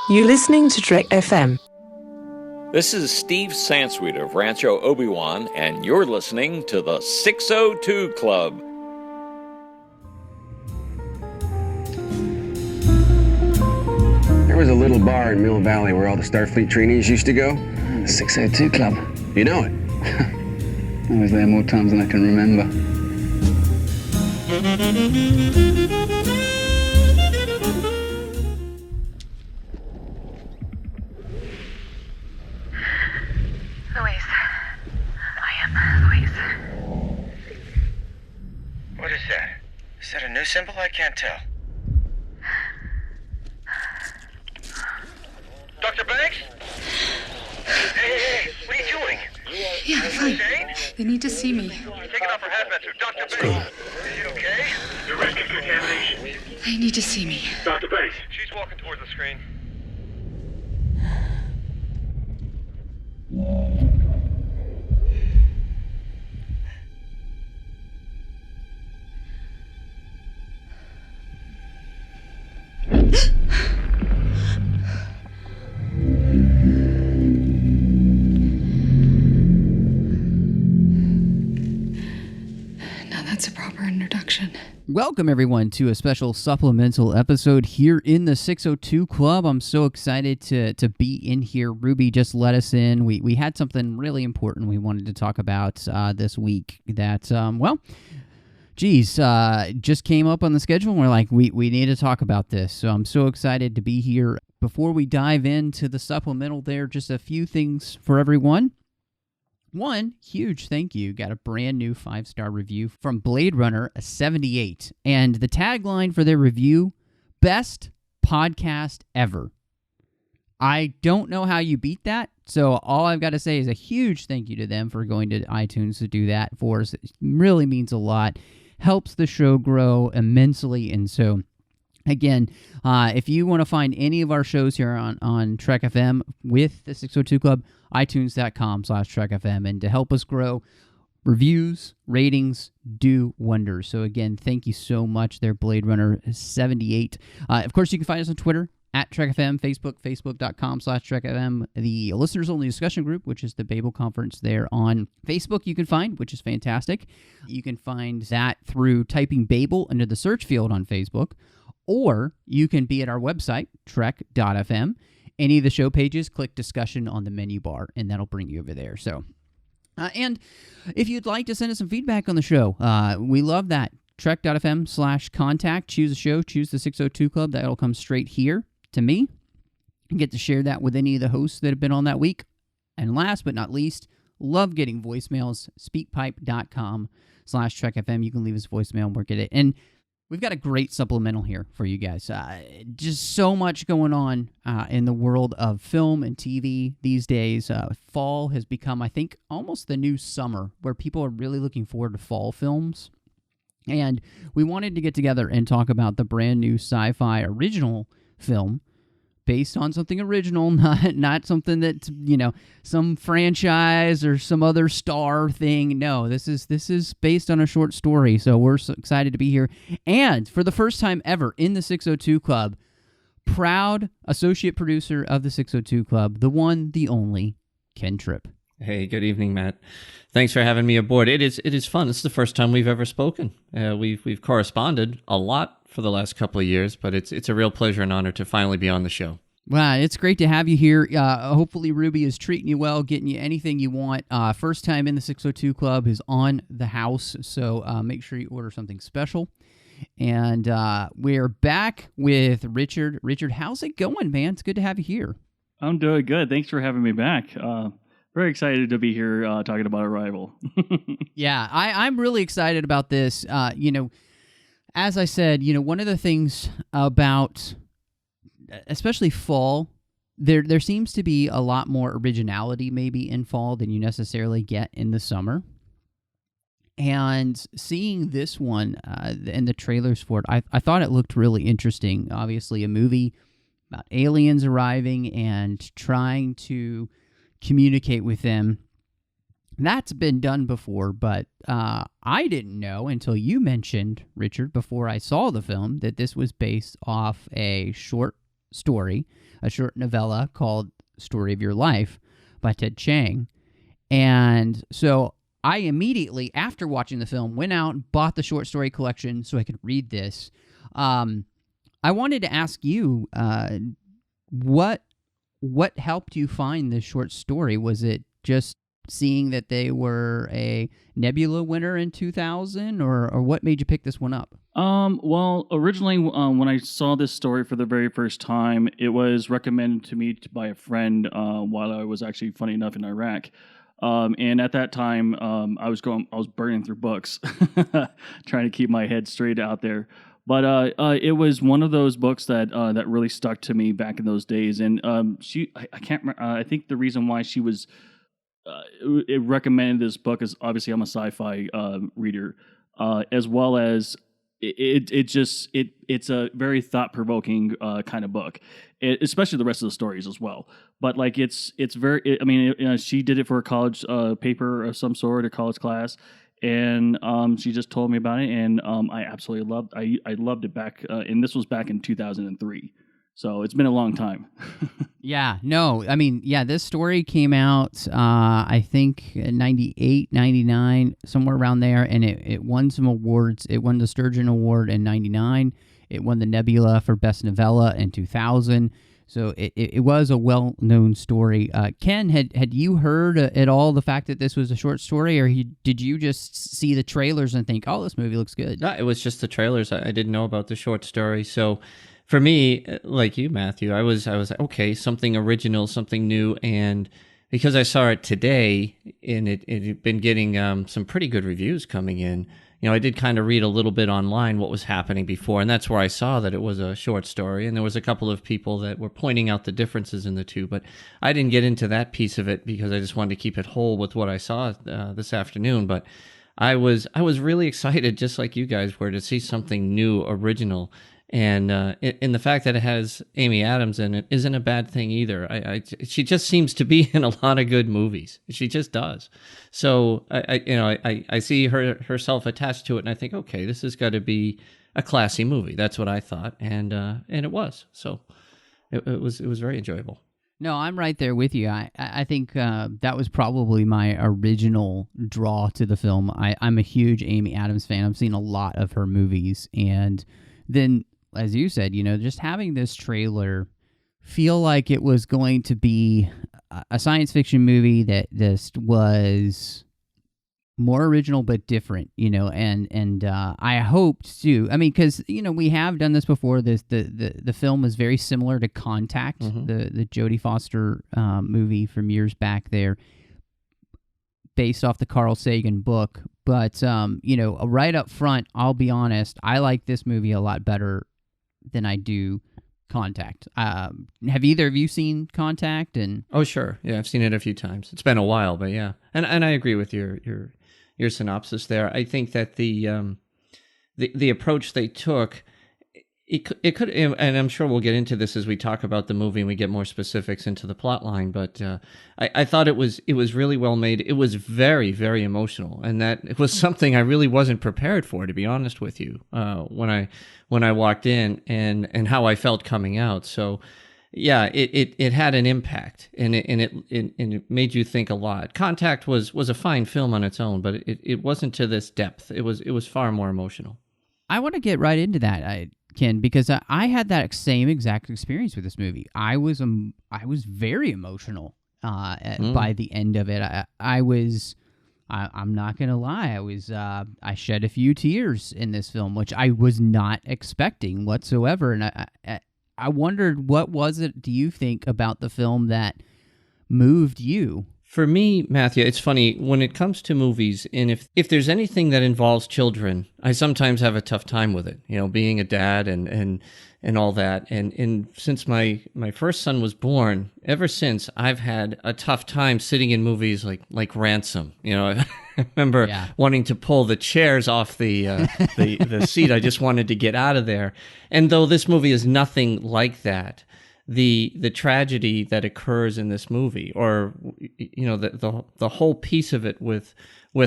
You're listening to Trek FM. This is Steve Sansweet of Rancho Obi-Wan, and you're listening to the 602 Club. There was a little bar in Mill Valley where all the Starfleet trainees used to go. The 602 Club. You know it? I was there more times than I can remember. Louise. I am Louise. What is that? Is that a new symbol? I can't tell. Dr. Banks? Hey, what are you doing? Yeah, I'm fine. Jane? They need to see me. Taking off her hat, Dr. Banks. Is she okay? The risk of contamination. They need to see me. Dr. Banks. She's walking towards the screen. Now that's a proper introduction. Welcome, everyone, to a special supplemental episode here in the 602 Club. I'm so excited to be in here. Ruby just let us in. We had something really important we wanted to talk about this week that, just came up on the schedule, and we're like, we need to talk about this. So I'm so excited to be here. Before we dive into the supplemental there, just a few things for everyone. One, huge thank you. Got a brand new 5-star review from Blade Runner 78. And the tagline for their review, best podcast ever. I don't know how you beat that. So all I've got to say is a huge thank you to them for going to iTunes to do that for us. It really means a lot. Helps the show grow immensely. And so, again, if you want to find any of our shows here on Trek FM with the 602 Club, iTunes.com/Trek FM. And to help us grow, reviews, ratings do wonders. So again, thank you so much there, Blade Runner 78. Of course, you can find us on Twitter, at Trek FM, Facebook, facebook.com/Trek FM, the listeners only discussion group, which is the Babel Conference there on Facebook you can find, which is fantastic. You can find that through typing Babel into the search field on Facebook, or you can be at our website, trek.fm. Any of the show pages, click discussion on the menu bar, and that'll bring you over there. So, and if you'd like to send us some feedback on the show, we love that. Trek.fm/contact. Choose a show, choose the 602 Club. That'll come straight here to me. You get to share that with any of the hosts that have been on that week. And last but not least, love getting voicemails. Speakpipe.com/TrekFM. You can leave us a voicemail and we'll get it. And we've got a great supplemental here for you guys. Just so much going on in the world of film and TV these days. Fall has become, I think, almost the new summer, where people are really looking forward to fall films. And we wanted to get together and talk about the brand new sci-fi original film based on something original, not something that's, some franchise or some other star thing. No, this is based on a short story, so we're so excited to be here. And for the first time ever in the 602 Club, proud associate producer of the 602 Club, the one, the only, Ken Tripp. Hey, good evening, Matt. Thanks for having me aboard. It is fun. It's the first time we've ever spoken. We've corresponded a lot for the last couple of years, but it's a real pleasure and honor to finally be on the show. Wow, it's great to have you here. Hopefully Ruby is treating you well, getting you anything you want. First time in the 602 Club is on the house, so make sure you order something special. And we're back with Richard. Richard, how's it going, man? It's good to have you here. I'm doing good. Thanks for having me back. Very excited to be here talking about Arrival. Yeah, I'm really excited about this. As I said, one of the things about especially fall, there seems to be a lot more originality maybe in fall than you necessarily get in the summer. And seeing this one and the trailers for it, I thought it looked really interesting. Obviously, a movie about aliens arriving and trying to communicate with them. That's been done before, but I didn't know until you mentioned, Richard, before I saw the film, that this was based off a short story, a short novella called Story of Your Life by Ted Chiang. And so I immediately, after watching the film, went out and bought the short story collection so I could read this. I wanted to ask you, what helped you find this short story? Was it just seeing that they were a Nebula winner in 2000, or what made you pick this one up? Well, originally, when I saw this story for the very first time, it was recommended to me by a friend while I was actually, funny enough, in Iraq. And at that time, I was burning through books, trying to keep my head straight out there. But it was one of those books that really stuck to me back in those days. And I can't remember. I think the reason why she was it recommended this book is obviously I'm a sci-fi reader, as well as it's a very thought-provoking kind of book, especially the rest of the stories as well. But like it's very. I mean, she did it for a college paper of some sort, a college class. And she just told me about it, and I absolutely loved. I loved it back, and this was back in 2003, so it's been a long time. Yeah, no, I mean, yeah, this story came out, I think, in 98, 99, somewhere around there, and it won some awards. It won the Sturgeon Award in 99. It won the Nebula for Best Novella in 2000. So it was a well-known story. Ken, had you heard at all the fact that this was a short story, or did you just see the trailers and think, oh, this movie looks good? No, it was just the trailers. I didn't know about the short story. So for me, like you, Matthew, I was like, okay, something original, something new. And because I saw it today, and it had been getting some pretty good reviews coming in, you know, I did kind of read a little bit online what was happening before, and that's where I saw that it was a short story, and there was a couple of people that were pointing out the differences in the two, but I didn't get into that piece of it because I just wanted to keep it whole with what I saw this afternoon. But I was really excited, just like you guys were, to see something new, original. And in the fact that it has Amy Adams in it isn't a bad thing either. She just seems to be in a lot of good movies. She just does. So I see herself attached to it, and I think, okay, this has got to be a classy movie. That's what I thought, and it was. So it was very enjoyable. No, I'm right there with you. I think that was probably my original draw to the film. I'm a huge Amy Adams fan. I've seen a lot of her movies, and then, as you said, you know, just having this trailer feel like it was going to be a science fiction movie that just was more original but different, you know, and I hoped to. I mean, because, you know, we have done this before. The film is very similar to Contact, the Jodie Foster movie from years back there, based off the Carl Sagan book. But, you know, right up front, I'll be honest, I like this movie a lot better than I do Contact. Have either of you seen Contact? And oh, sure. Yeah, I've seen it a few times. It's been a while, but yeah. And I agree with your synopsis there. I think that the approach they took, it could, and I'm sure we'll get into this as we talk about the movie and we get more specifics into the plot line, but I thought it was really well made. It was very, very emotional, and that it was something I really wasn't prepared for, to be honest with you, when I walked in and how I felt coming out. So yeah, it had an impact, and it made you think a lot. Contact was a fine film on its own, but it wasn't to this depth. It was far more emotional. I want to get right into that, Ken, because I had that same exact experience with this movie. I was very emotional by the end of it. I'm not gonna lie, I shed a few tears in this film, which I was not expecting whatsoever, and I wondered, what was it, do you think, about the film that moved you? For me, Matthew, it's funny, when it comes to movies, and if there's anything that involves children, I sometimes have a tough time with it, you know, being a dad and all that. And since my first son was born, ever since, I've had a tough time sitting in movies like Ransom. You know, I remember wanting to pull the chairs off the seat. I just wanted to get out of there. And though this movie is nothing like that, the tragedy that occurs in this movie, or you know, the whole piece of it with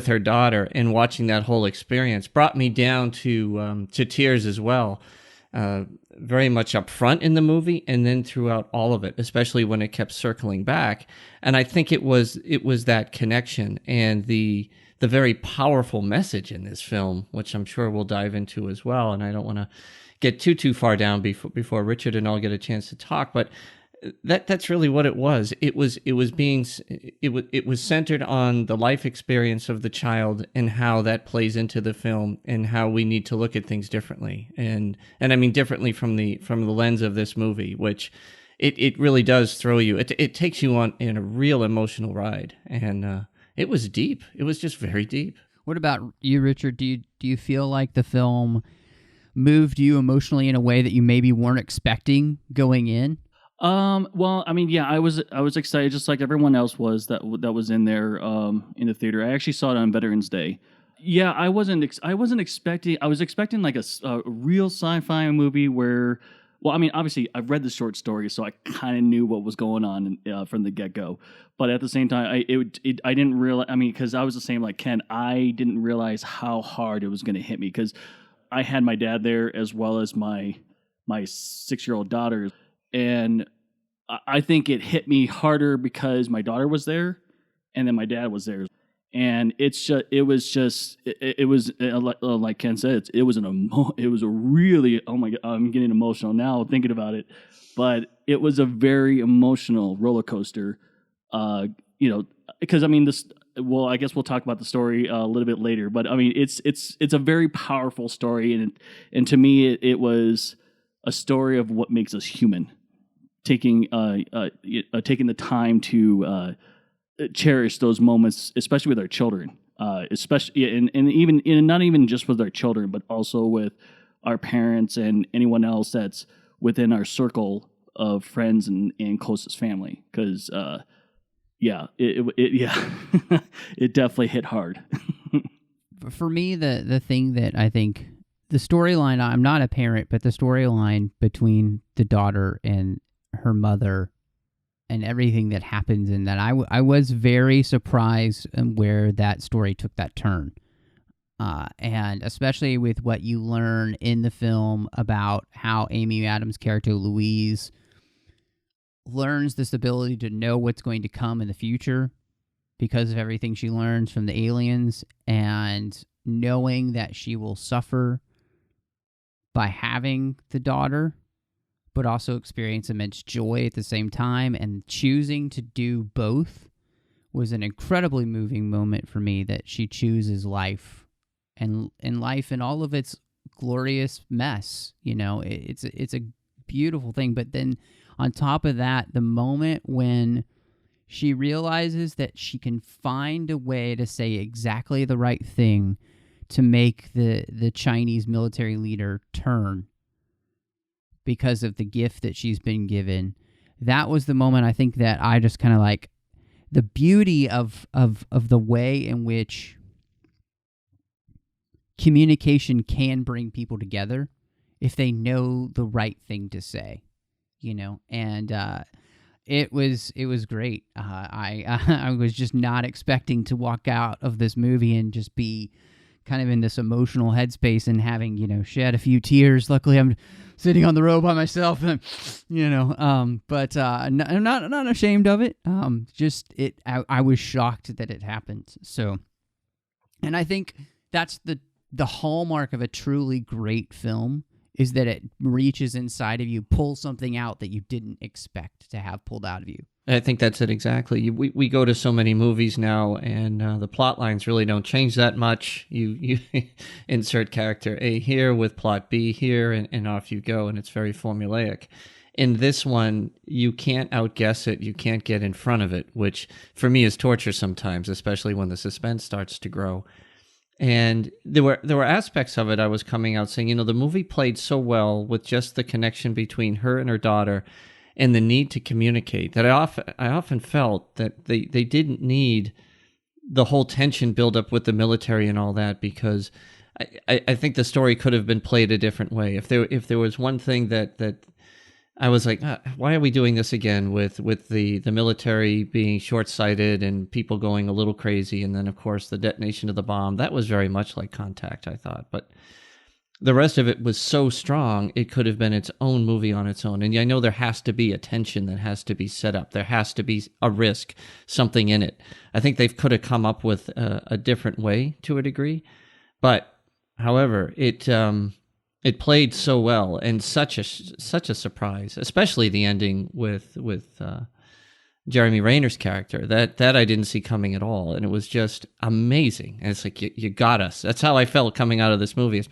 her daughter, and watching that whole experience brought me down to tears as well. very much up front in the movie and then throughout all of it, especially when it kept circling back. And I think it was that connection and the very powerful message in this film, which I'm sure we'll dive into as well. And I don't want to get too far down before Richard and I'll get a chance to talk, but that's really what it was. It was centered on the life experience of the child and how that plays into the film and how we need to look at things differently. And I mean differently from the lens of this movie, which it really does throw you. It takes you on in a real emotional ride, and it was deep. It was just very deep. What about you, Richard? Do you feel like the film moved you emotionally in a way that you maybe weren't expecting going in? Well, I mean, yeah, I was excited just like everyone else was that was in there, in the theater. I actually saw it on Veterans Day. Yeah, I wasn't expecting, I was expecting like a real sci-fi movie where, well, I mean, obviously I've read the short story, so I kind of knew what was going on from the get-go. But at the same time, I didn't realize, I mean, because I was the same like Ken, I didn't realize how hard it was going to hit me because I had my dad there as well as my 6-year-old daughter. And I think it hit me harder because my daughter was there and then my dad was there. And it was like Ken said, it was a really, oh my God, I'm getting emotional now thinking about it, but it was a very emotional roller coaster, because I mean, I guess we'll talk about the story a little bit later, but I mean, it's a very powerful story. And to me, it was a story of what makes us human. Taking the time to cherish those moments, especially with our children, especially and even not even just with our children, but also with our parents and anyone else that's within our circle of friends and closest family. Because it definitely hit hard. For me, the thing that I think the storyline, I'm not a parent, but the storyline between the daughter and her mother and everything that happens in that, I was very surprised where that story took that turn. And especially with what you learn in the film about how Amy Adams' character Louise learns this ability to know what's going to come in the future because of everything she learns from the aliens, and knowing that she will suffer by having the daughter, but also experience immense joy at the same time, and choosing to do both was an incredibly moving moment for me, that she chooses life and life in all of its glorious mess. It's a beautiful thing. But then on top of that, the moment when she realizes that she can find a way to say exactly the right thing to make the Chinese military leader turn because of the gift that she's been given. That was the moment I think that I just kind of like the beauty of the way in which communication can bring people together if they know the right thing to say, and it was great. I was just not expecting to walk out of this movie and just be kind of in this emotional headspace and having, shed a few tears. Luckily, I'm sitting on the row by myself, and, but I'm not ashamed of it. I was shocked that it happened. So, and I think that's the hallmark of a truly great film, is that it reaches inside of you, pulls something out that you didn't expect to have pulled out of you. I think that's it exactly. We go to so many movies now, and the plot lines really don't change that much. You insert character A here with plot B here, and off you go, and it's very formulaic. In this one, you can't outguess it. You can't get in front of it, which for me is torture sometimes, especially when the suspense starts to grow. And there were aspects of it I was coming out saying, the movie played so well with just the connection between her and her daughter and the need to communicate that I often felt that they didn't need the whole tension build up with the military and all that, because I think the story could have been played a different way. If there was one thing that I was like, why are we doing this again with the military being short-sighted and people going a little crazy, and then of course the detonation of the bomb, that was very much like Contact, I thought. But the rest of it was so strong, it could have been its own movie on its own. And I know there has to be a tension that has to be set up. There has to be a risk, something in it. I think they could have come up with a different way to a degree. But, however, it played so well, and such a surprise, especially the ending with Jeremy Renner's character. That I didn't see coming at all, and it was just amazing. And it's like you got us. That's how I felt coming out of this movie. It's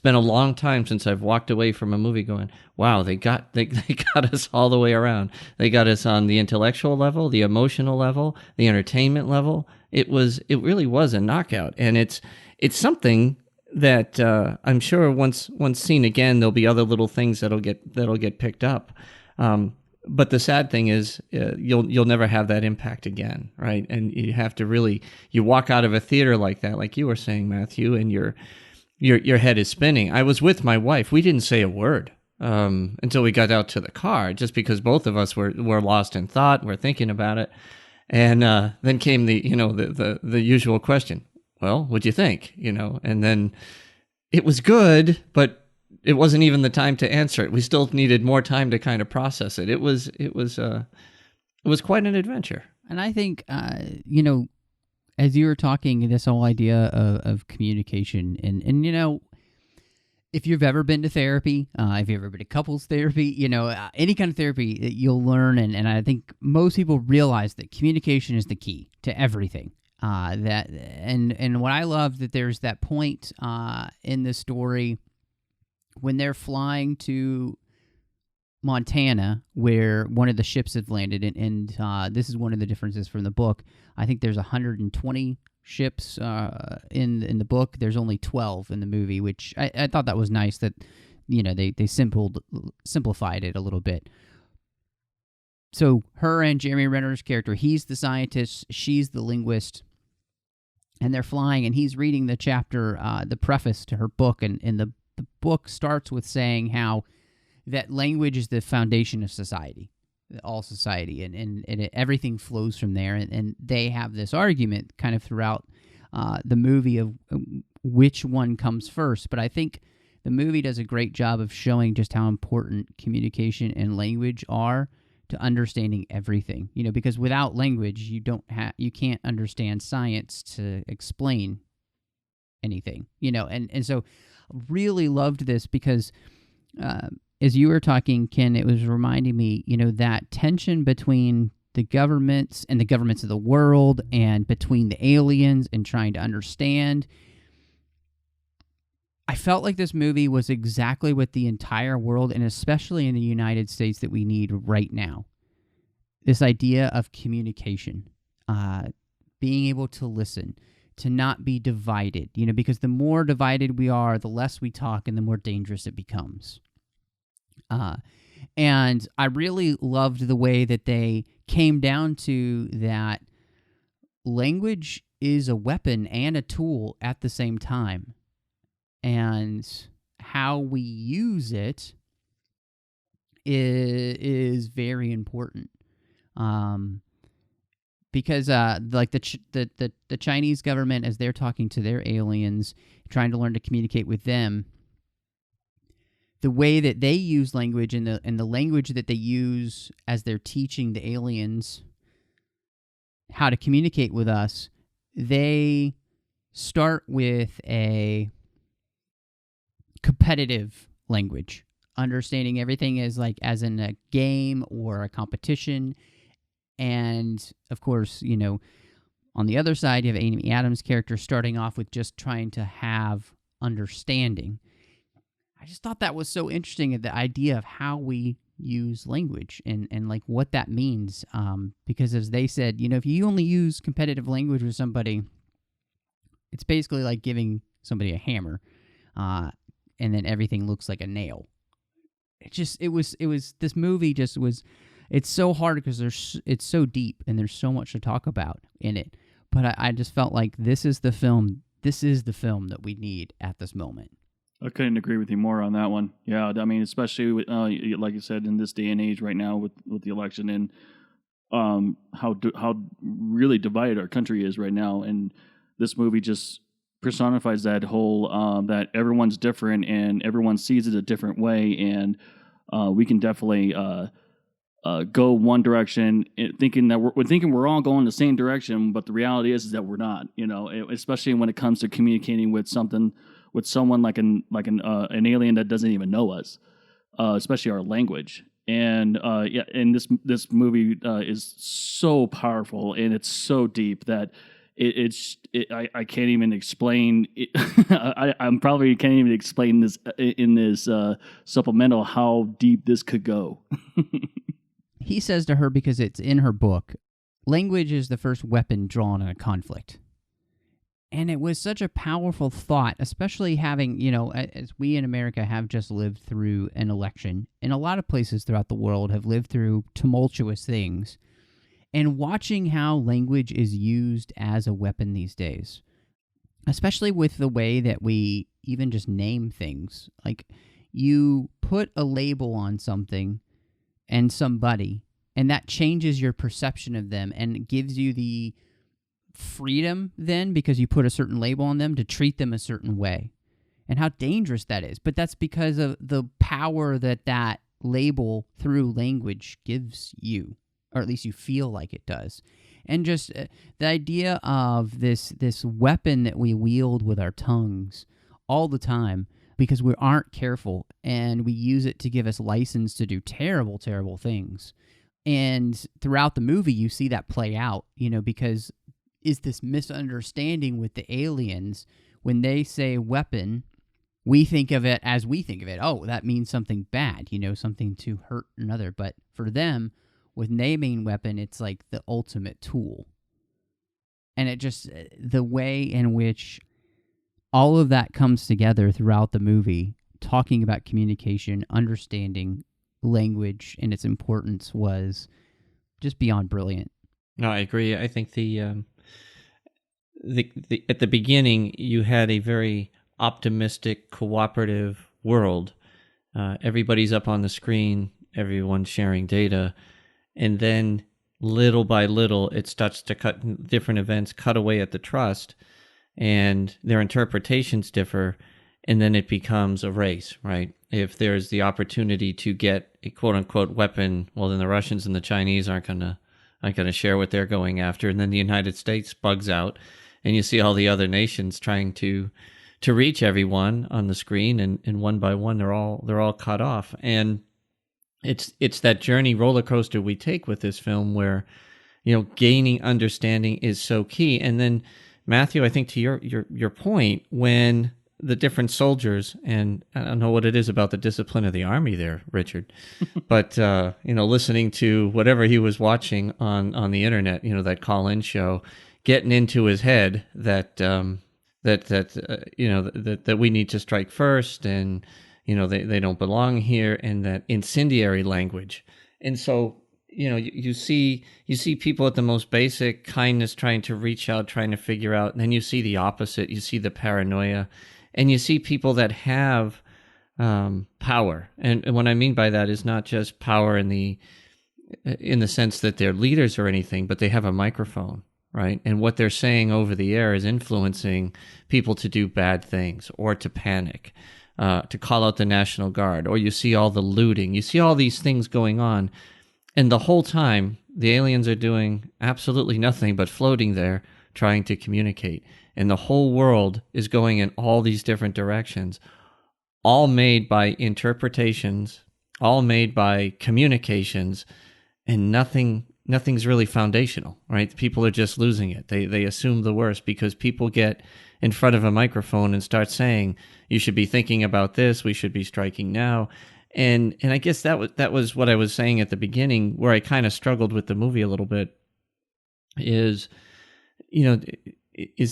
been a long time since I've walked away from a movie going, "Wow, they got us all the way around. They got us on the intellectual level, the emotional level, the entertainment level. It really was a knockout, and it's something that I'm sure once seen again, there'll be other little things that'll get picked up. But the sad thing is, you'll never have that impact again, right? And you have to you walk out of a theater like that, like you were saying, Matthew, and your head is spinning. I was with my wife. We didn't say a word until we got out to the car, just because both of us were lost in thought. We're thinking about it, and then came the usual question. Well, what'd you think? And then it was good, but it wasn't even the time to answer it. We still needed more time to kind of process it. It was quite an adventure. And I think, as you were talking, this whole idea of communication, and if you've ever been to therapy, if you've ever been to couples therapy, any kind of therapy, you'll learn, and I think most people realize that communication is the key to everything. And what I love that there's that point in the story when they're flying to Montana, where one of the ships have landed, and this is one of the differences from the book. I think there's 120 ships in the book. There's only 12 in the movie, which I thought that was nice that they simplified it a little bit. So her and Jeremy Renner's character, he's the scientist, she's the linguist, and they're flying, and he's reading the chapter, the preface to her book, and the book starts with saying how that language is the foundation of society, all society, and everything flows from there. And they have this argument kind of throughout the movie of which one comes first. But I think the movie does a great job of showing just how important communication and language are to understanding everything. Because without language, you can't understand science to explain anything. And so really loved this because as you were talking, Ken, it was reminding me, that tension between the governments and the governments of the world, and between the aliens and trying to understand. I felt like this movie was exactly what the entire world, and especially in the United States, that we need right now. This idea of communication, being able to listen, to not be divided, because the more divided we are, the less we talk and the more dangerous it becomes. And I really loved the way that they came down to that language is a weapon and a tool at the same time. And how we use it is very important. Because like the Chinese government, as they're talking to their aliens, trying to learn to communicate with them, the way that they use language and the language that they use as they're teaching the aliens how to communicate with us, they start with a competitive language, understanding everything as in a game or a competition. And of course, on the other side, you have Amy Adams' character starting off with just trying to have understanding. I just thought that was so interesting, the idea of how we use language and like what that means. Because as they said, if you only use competitive language with somebody, it's basically like giving somebody a hammer, and then everything looks like a nail. This movie just was. It's so hard because it's so deep and there's so much to talk about in it. But I just felt like this is the film that we need at this moment. I couldn't agree with you more on that one. Yeah, I mean, especially with, like you said, in this day and age right now with the election and how really divided our country is right now. And this movie just personifies that whole that everyone's different and everyone sees it a different way, and we can definitely go one direction, thinking that we're all going the same direction, but the reality is that we're not. Especially when it comes to communicating with someone like an alien that doesn't even know us, especially our language. And and this movie is so powerful and it's so deep that I can't even explain it. I'm probably can't even explain this in this supplemental how deep this could go. He says to her, because it's in her book, language is the first weapon drawn in a conflict. And it was such a powerful thought, especially having, as we in America have just lived through an election, and a lot of places throughout the world have lived through tumultuous things, and watching how language is used as a weapon these days, especially with the way that we even just name things. Like, you put a label on something and somebody, and that changes your perception of them and gives you the freedom then, because you put a certain label on them, to treat them a certain way, and how dangerous that is. But that's because of the power that label through language gives you, or at least you feel like it does. And just the idea of this weapon that we wield with our tongues all the time, because we aren't careful, and we use it to give us license to do terrible, terrible things. And throughout the movie, you see that play out, because is this misunderstanding with the aliens. When they say weapon, we think of it as we think of it. Oh, that means something bad, something to hurt another. But for them, with naming weapon, it's like the ultimate tool. And it just, the way in which all of that comes together throughout the movie, talking about communication, understanding language and its importance, was just beyond brilliant. No, I agree. I think the at the beginning, you had a very optimistic, cooperative world. Everybody's up on the screen, everyone's sharing data, and then little by little, it starts to different events cut away at the trust, and their interpretations differ, and then it becomes a race, right? If there's the opportunity to get a quote-unquote weapon, well, then the Russians and the Chinese aren't gonna share what they're going after, and then the United States bugs out, and you see all the other nations trying to reach everyone on the screen, and one by one they're all cut off. And it's that journey roller coaster we take with this film, where gaining understanding is so key. And then, Matthew, I think to your point, when the different soldiers, and I don't know what it is about the discipline of the Army there, Richard, but listening to whatever he was watching on the internet, that call-in show, getting into his head that we need to strike first, and they don't belong here, and that incendiary language. And so you see people at the most basic kindness trying to reach out, trying to figure out, and then you see the opposite. You see the paranoia, and you see people that have power. And what I mean by that is not just power in the sense that they're leaders or anything, but they have a microphone, right? And what they're saying over the air is influencing people to do bad things, or to panic, to call out the National Guard, or you see all the looting. You see all these things going on, and the whole time, the aliens are doing absolutely nothing but floating there, trying to communicate. And the whole world is going in all these different directions, all made by interpretations, all made by communications, and nothing's really foundational, right? People are just losing it. They assume the worst, because people get in front of a microphone and start saying, you should be thinking about this, we should be striking now. And I guess that was what I was saying at the beginning, where I kind of struggled with the movie a little bit, is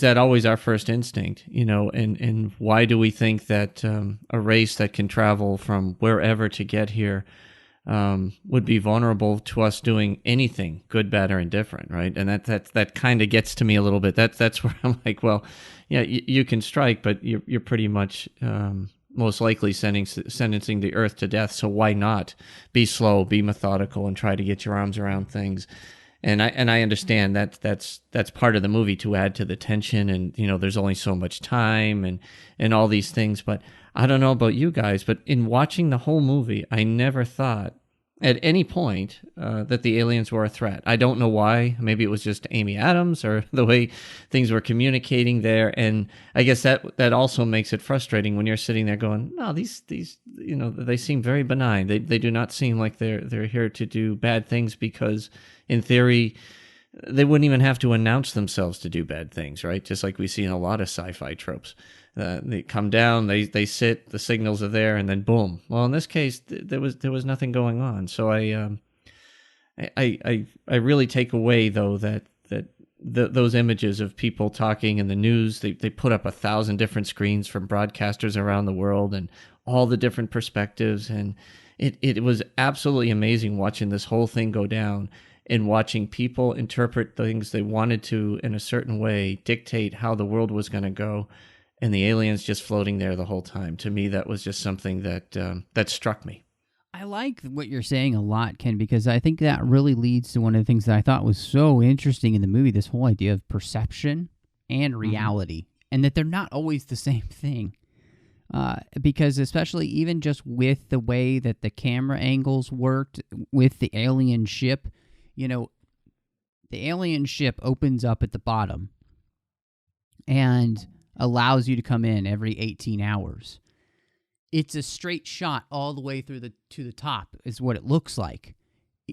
that always our first instinct, and why do we think that a race that can travel from wherever to get here would be vulnerable to us doing anything, good, bad, or indifferent, right? And that kind of gets to me a little bit. That's where I'm like, well, yeah, you can strike, but you're pretty much most likely sentencing the Earth to death. So why not be slow, be methodical, and try to get your arms around things? I understand that that's part of the movie to add to the tension, and there's only so much time and all these things. But I don't know about you guys, but in watching the whole movie, I never thought at any point that the aliens were a threat. I don't know why. Maybe it was just Amy Adams or the way things were communicating there. And I guess that also makes it frustrating when you're sitting there going, no, these they seem very benign. They do not seem like they're here to do bad things, because in theory they wouldn't even have to announce themselves to do bad things, right? Just like we see in a lot of sci-fi tropes. They come down, they sit, the signals are there, and then boom. Well, in this case, there was nothing going on. So I really take away though that those images of people talking in the news. They put up 1,000 different screens from broadcasters around the world and all the different perspectives, and it was absolutely amazing watching this whole thing go down and watching people interpret things they wanted to in a certain way, dictate how the world was going to go. And the aliens just floating there the whole time. To me, that was just something that struck me. I like what you're saying a lot, Ken, because I think that really leads to one of the things that I thought was so interesting in the movie, this whole idea of perception and reality, and that they're not always the same thing. Because especially even just with the way that the camera angles worked with the alien ship, the alien ship opens up at the bottom and allows you to come in every 18 hours. It's a straight shot all the way through to the top is what it looks like.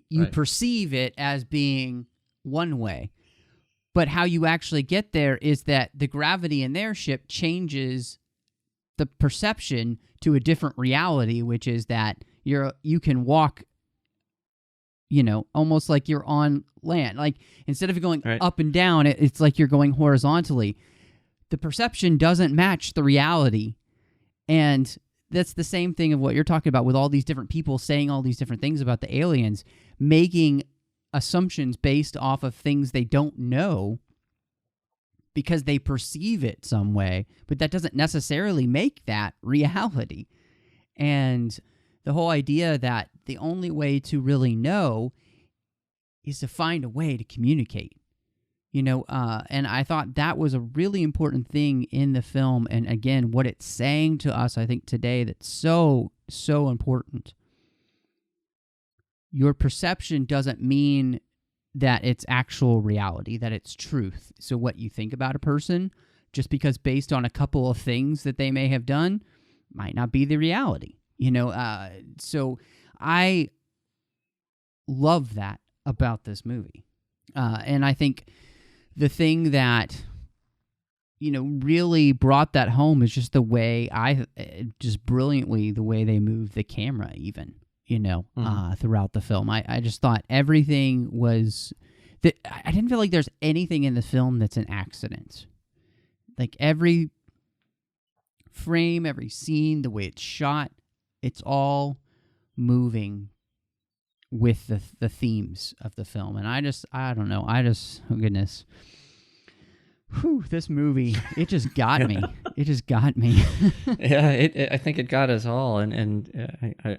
You perceive it as being one way. But how you actually get there is that the gravity in their ship changes the perception to a different reality, which is that you can walk, almost like you're on land. Like instead of going up and down, it's like you're going horizontally. The perception doesn't match the reality. And that's the same thing of what you're talking about with all these different people saying all these different things about the aliens, making assumptions based off of things they don't know because they perceive it some way, but that doesn't necessarily make that reality. And the whole idea that the only way to really know is to find a way to communicate. And I thought that was a really important thing in the film. And again, what it's saying to us, I think today, that's so, so important. Your perception doesn't mean that it's actual reality, that it's truth. So what you think about a person, just because based on a couple of things that they may have done, might not be the reality. So I love that about this movie. And I think the thing that, really brought that home is just the way just brilliantly, the way they moved the camera even, throughout the film. I just thought everything was, I didn't feel like there's anything in the film that's an accident. Like every frame, every scene, the way it's shot, it's all moving with the themes of the film. And I don't know, oh goodness. Whew, this movie, it just got me. It just got me. Yeah, I think it got us all. And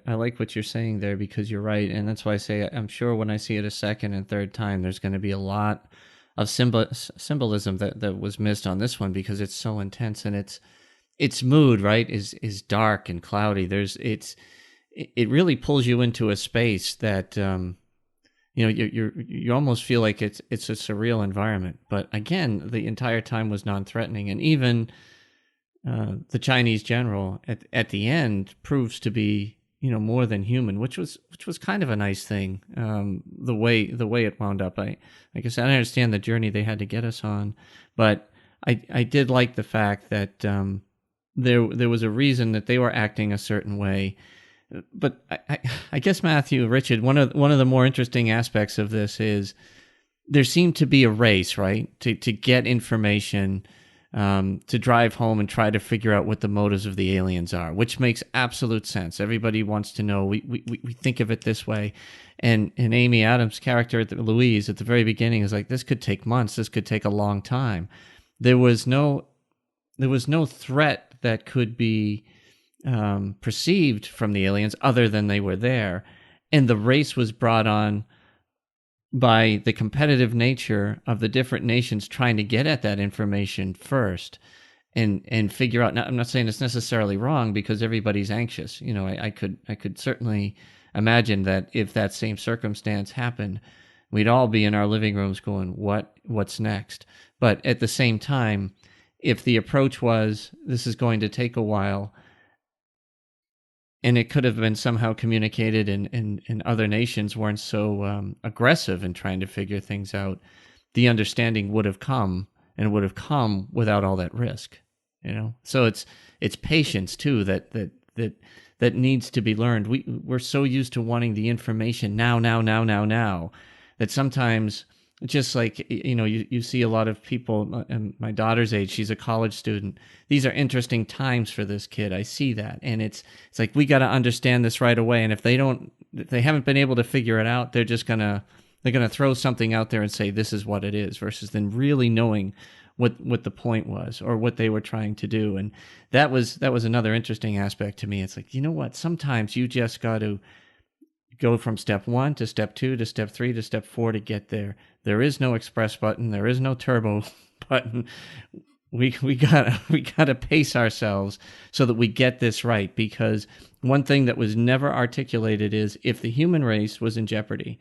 I like what you're saying there, because you're right. And that's why I say I'm sure when I see it a second and third time, there's going to be a lot of symbolism that was missed on this one, because it's so intense, and its mood, right, is dark and cloudy. It really pulls you into a space that you almost feel like it's a surreal environment. But again, the entire time was non-threatening, and even the Chinese general at the end proves to be more than human, which was kind of a nice thing. The way it wound up, like I said, I understand the journey they had to get us on, but I did like the fact that there was a reason that they were acting a certain way. But I guess, Matthew, Richard, one of the more interesting aspects of this is there seemed to be a race, right, to get information, to drive home and try to figure out what the motives of the aliens are, which makes absolute sense. Everybody wants to know. We think of it this way, and Amy Adams' character, Louise, at the very beginning is like, this could take months. This could take a long time. There was no threat that could be perceived from the aliens other than they were there, and the race was brought on by the competitive nature of the different nations trying to get at that information first and figure out. Now, I'm not saying it's necessarily wrong because everybody's anxious. You know, I could certainly imagine that if that same circumstance happened, we'd all be in our living rooms going, what's next? But at the same time, if the approach was, this is going to take a while, and it could have been somehow communicated and other nations weren't so aggressive in trying to figure things out, the understanding would have come, and it would have come without all that risk, you know? So it's patience too that needs to be learned. We're so used to wanting the information now, that sometimes, just like, you know, you see a lot of people, and my daughter's age, she's a college student. These are interesting times for this kid. I see that. And it's like, we got to understand this right away. And if they haven't been able to figure it out, they're going to throw something out there and say, this is what it is, versus then really knowing what the point was or what they were trying to do. And that was another interesting aspect to me. It's like, you know what? Sometimes you just got to go from step 1 to step 2 to step 3 to step 4 to get there. There is no express button. There is no turbo button. We gotta pace ourselves so that we get this right, because one thing that was never articulated is, if the human race was in jeopardy,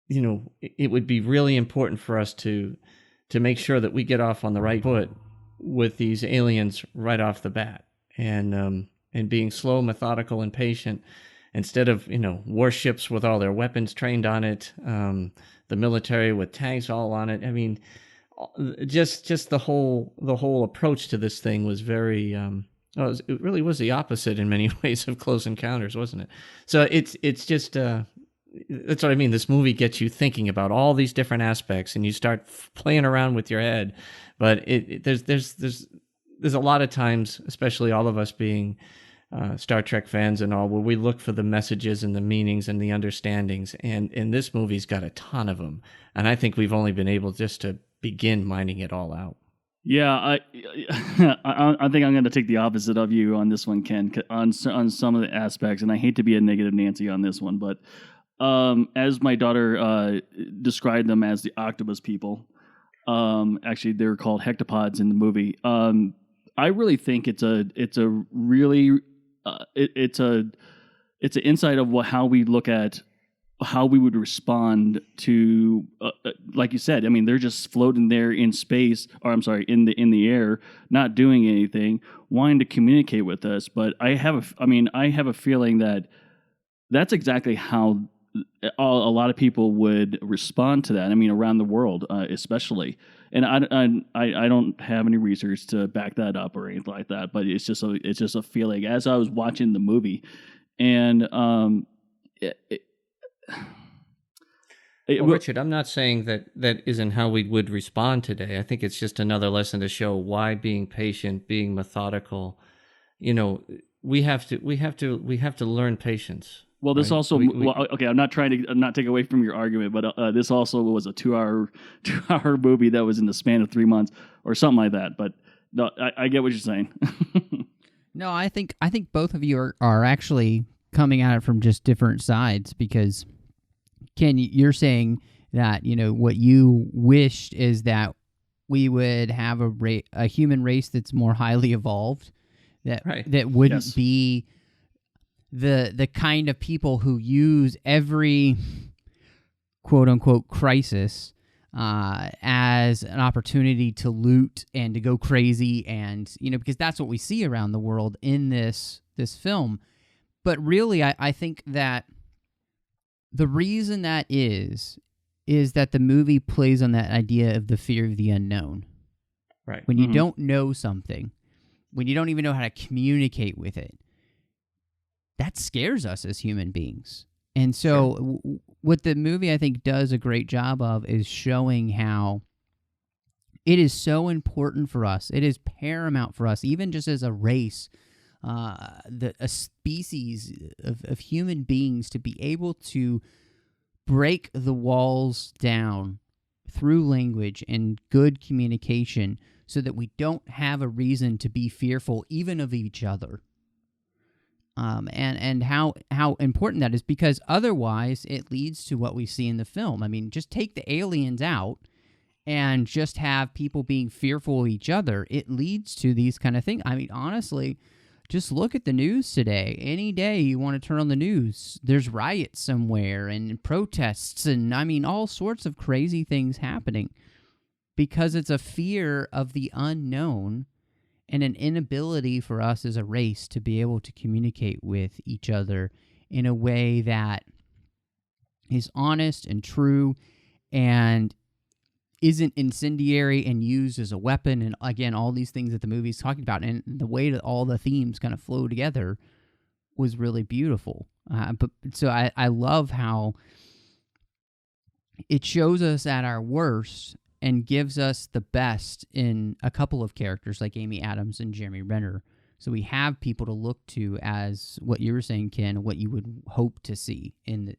you know, it would be really important for us to make sure that we get off on the right foot with these aliens right off the bat, and being slow, methodical, and patient. Instead of, you know, warships with all their weapons trained on it, the military with tanks all on it. I mean, just the whole approach to this thing was very. It really was the opposite in many ways of Close Encounters, wasn't it? So it's just that's what I mean. This movie gets you thinking about all these different aspects, and you start playing around with your head. But there's a lot of times, especially all of us being Star Trek fans and all, where we look for the messages and the meanings and the understandings, and this movie's got a ton of them, and I think we've only been able just to begin mining it all out. Yeah, I think I'm going to take the opposite of you on this one, Ken, on some of the aspects, and I hate to be a negative Nancy on this one, but as my daughter described them as the octopus people, actually they're called hectopods in the movie. I really think it's an insight of how we look at how we would respond to, like you said. I mean, they're just floating there in space, or I'm sorry, in the air, not doing anything, wanting to communicate with us. But I have a feeling that that's exactly how a lot of people would respond to that. I mean, around the world, especially. And I don't have any research to back that up or anything like that, but it's just a feeling as I was watching the movie, and Richard, I'm not saying that isn't how we would respond today. I think it's just another lesson to show why being patient, being methodical, you know, we have to learn patience. Well, this also okay. I'm not taking away from your argument, but this also was a 2-hour movie that was in the span of 3 months or something like that. But no, I get what you're saying. No, I think both of you are actually coming at it from just different sides, because Ken, you're saying that, you know, what you wished is that we would have a human race that's more highly evolved, that wouldn't be the kind of people who use every quote-unquote crisis as an opportunity to loot and to go crazy, and, you know, because that's what we see around the world in this film. But really, I think that the reason that is that the movie plays on that idea of the fear of the unknown. Right. When you don't know something, when you don't even know how to communicate with it, that scares us as human beings. And so what the movie, I think, does a great job of is showing how it is so important for us. It is paramount for us, even just as a race, a species of human beings, to be able to break the walls down through language and good communication so that we don't have a reason to be fearful even of each other. and how important that is, because otherwise it leads to what we see in the film. I mean, just take the aliens out and just have people being fearful of each other. It leads to these kind of things. I mean, honestly, just look at the news today. Any day you want to turn on the news, there's riots somewhere and protests and, I mean, all sorts of crazy things happening because it's a fear of the unknown and an inability for us as a race to be able to communicate with each other in a way that is honest and true and isn't incendiary and used as a weapon, and again, all these things that the movie's talking about, and the way that all the themes kind of flow together was really beautiful. So I love how it shows us at our worst and gives us the best in a couple of characters like Amy Adams and Jeremy Renner. So we have people to look to as what you were saying, Ken, what you would hope to see in the,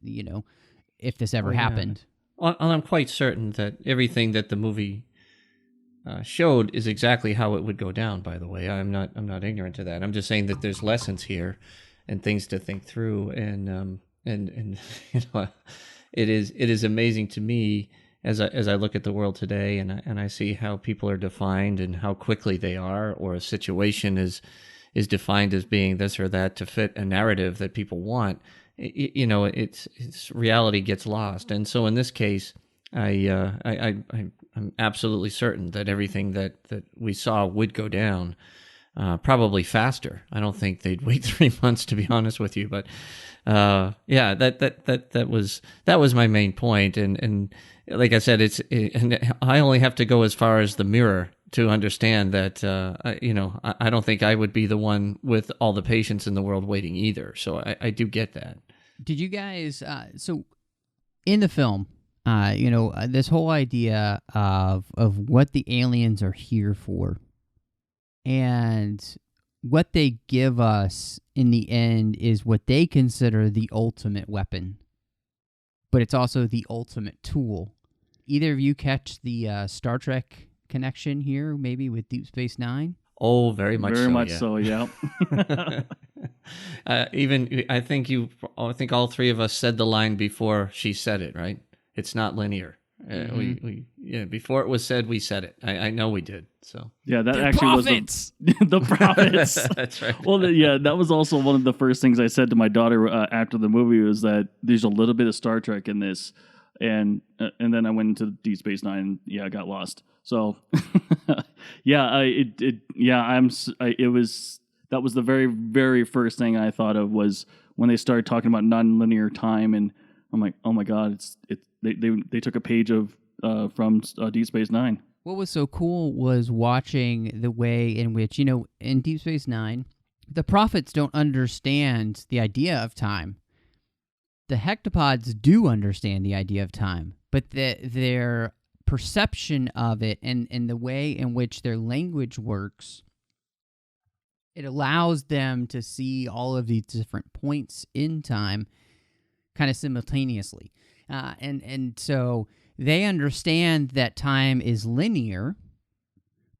if this ever happened. Well, I'm quite certain that everything that the movie showed is exactly how it would go down. By the way, I'm not ignorant to that. I'm just saying that there's lessons here and things to think through, and it is amazing to me as I look at the world today, and I see how people are defined and how quickly they are, or a situation is defined as being this or that to fit a narrative that people want. It's reality gets lost, and so in this case, I'm absolutely certain that everything that we saw would go down, probably faster. I don't think they'd wait 3 months, to be honest with you, but that was my main point, and like I said, and I only have to go as far as the mirror to understand that, I don't think I would be the one with all the patience in the world waiting either. So I do get that. Did you guys, so in the film, this whole idea of what the aliens are here for and what they give us in the end is what they consider the ultimate weapon, but it's also the ultimate tool. Either of you catch the Star Trek connection here, maybe with Deep Space Nine? Oh, very much so, yeah. I think all three of us said the line before she said it, right? It's not linear. Mm-hmm. Before it was said, we said it. I know we did. So yeah, that the actually prophets. Was the prophets. That's right. Well, that was also one of the first things I said to my daughter after the movie was that there's a little bit of Star Trek in this, and then I went into Deep Space Nine. And, I got lost. So that was the very, very first thing I thought of was when they started talking about nonlinear time, and I'm like, oh my god, they took a page of from Deep Space Nine. What was so cool was watching the way in which, in Deep Space Nine, the prophets don't understand the idea of time. The hectopods do understand the idea of time, but their perception of it and the way in which their language works, it allows them to see all of these different points in time kind of simultaneously. And so they understand that time is linear,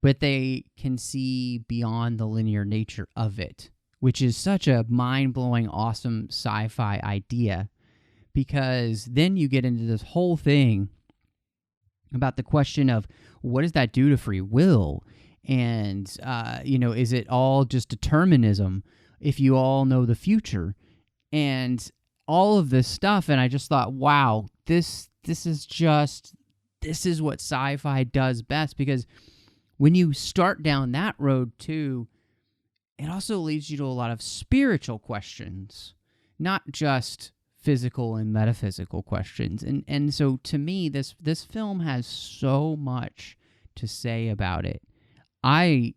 but they can see beyond the linear nature of it, which is such a mind-blowing, awesome sci-fi idea, because then you get into this whole thing about the question of what does that do to free will? And, is it all just determinism if you all know the future? And all of this stuff, and I just thought, wow, this is what sci-fi does best, because when you start down that road too, it also leads you to a lot of spiritual questions, not just physical and metaphysical questions. And so to me, this film has so much to say about it. I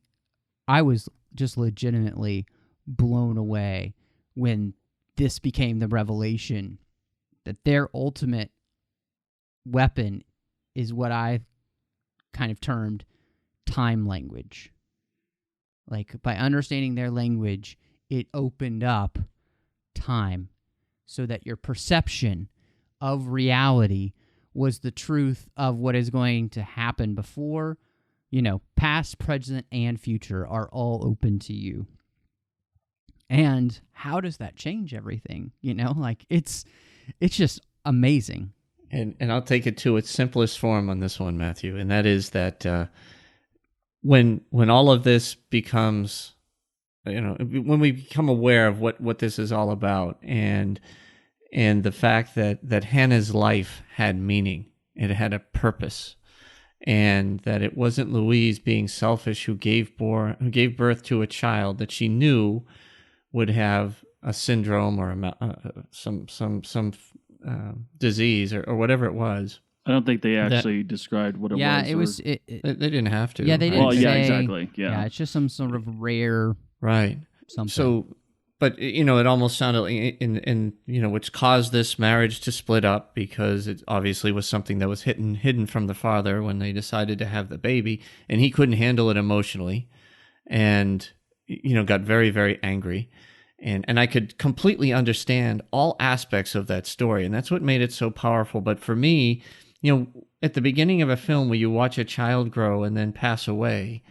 was just legitimately blown away when this became the revelation that their ultimate weapon is what I kind of termed time language. Like, by understanding their language, it opened up time so that your perception of reality was the truth of what is going to happen before. Past, present, and future are all open to you. And how does that change everything? Like it's just amazing. And I'll take it to its simplest form on this one, Matthew, and that is that when all of this becomes, when we become aware of what this is all about, and the fact that Hannah's life had meaning, it had a purpose, and that it wasn't Louise being selfish who gave birth to a child that she knew would have a syndrome or some disease or whatever it was. I don't think they actually described what it was. Yeah, it was. They didn't have to. Yeah, they didn't. Well, say, yeah, exactly. Yeah, it's just some sort of rare. Right. Something. So, but it almost sounded like, which caused this marriage to split up, because it obviously was something that was hidden from the father when they decided to have the baby, and he couldn't handle it emotionally, and got very, very angry. And I could completely understand all aspects of that story, and that's what made it so powerful. But for me, at the beginning of a film where you watch a child grow and then pass away,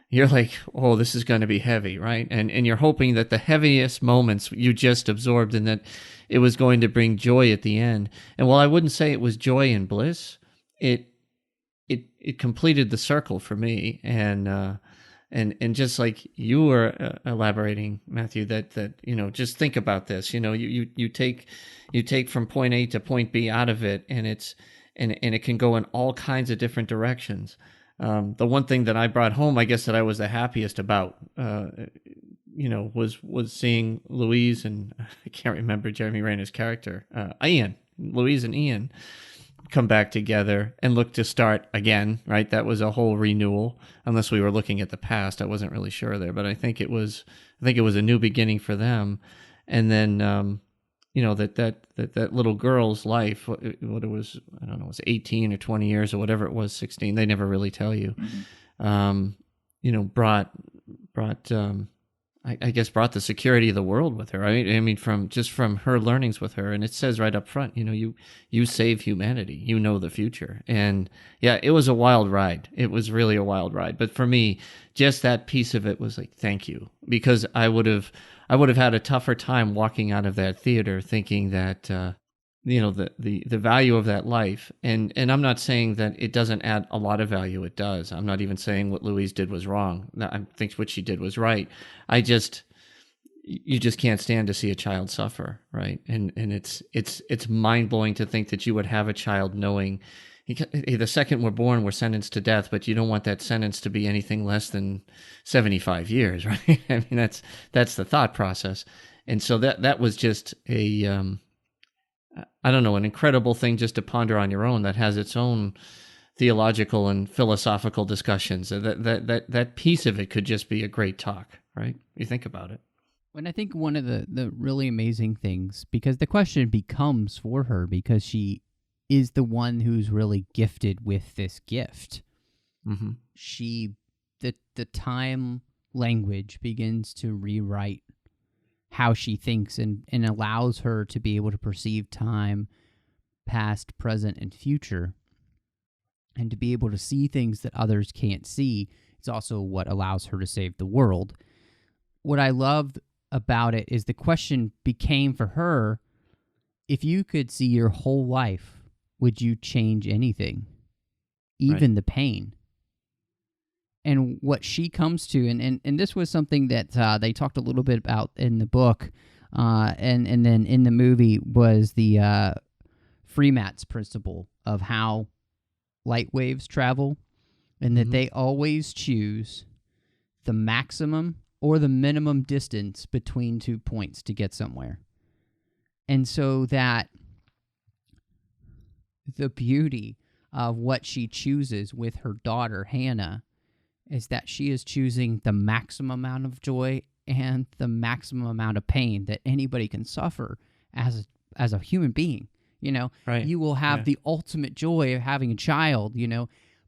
you're like, oh, this is going to be heavy, right? And you're hoping that the heaviest moments you just absorbed and that it was going to bring joy at the end. And while I wouldn't say it was joy and bliss, it completed the circle for me. And just like you were elaborating, Matthew, that just think about this. You take from point A to point B out of it, and it can go in all kinds of different directions. The one thing that I brought home, I guess, that I was the happiest about, was seeing Louise and I can't remember Jeremy Renner's character, Louise and Ian, come back together and look to start again, right? That was a whole renewal, unless we were looking at the past. I wasn't really sure there, but I think it was a new beginning for them. And then, that little girl's life, what it was, I don't know, it was 18 or 20 years or whatever it was, 16. They never really tell you. Mm-hmm. Brought I guess brought the security of the world with her, right? I mean, from her learnings with her, and it says right up front, you save humanity, the future. And yeah, it was a wild ride. It was really a wild ride. But for me, just that piece of it was like, thank you, because I would have had a tougher time walking out of that theater thinking that, the value of that life. And I'm not saying that it doesn't add a lot of value. It does. I'm not even saying what Louise did was wrong. I think what she did was right. You just can't stand to see a child suffer, right? And it's mind blowing to think that you would have a child knowing the second we're born, we're sentenced to death, but you don't want that sentence to be anything less than 75 years, right? I mean, that's the thought process. And so that was just an incredible thing just to ponder on your own, that has its own theological and philosophical discussions. That piece of it could just be a great talk, right? You think about it. And I think one of the really amazing things, because the question becomes for her, because she is the one who's really gifted with this gift. Mm-hmm. The time language begins to rewrite how she thinks and allows her to be able to perceive time, past, present, and future, and to be able to see things that others can't see. It's also what allows her to save the world. What I loved about it is the question became for her, if you could see your whole life, would you change anything? Even the pain? And what she comes to, and this was something that they talked a little bit about in the book, and then in the movie, was the Freemat's principle of how light waves travel, and that they always choose the maximum or the minimum distance between 2 points to get somewhere. And so that the beauty of what she chooses with her daughter, Hannah, is that she is choosing the maximum amount of joy and the maximum amount of pain that anybody can suffer as a human being. Right. You will have the ultimate joy of having a child,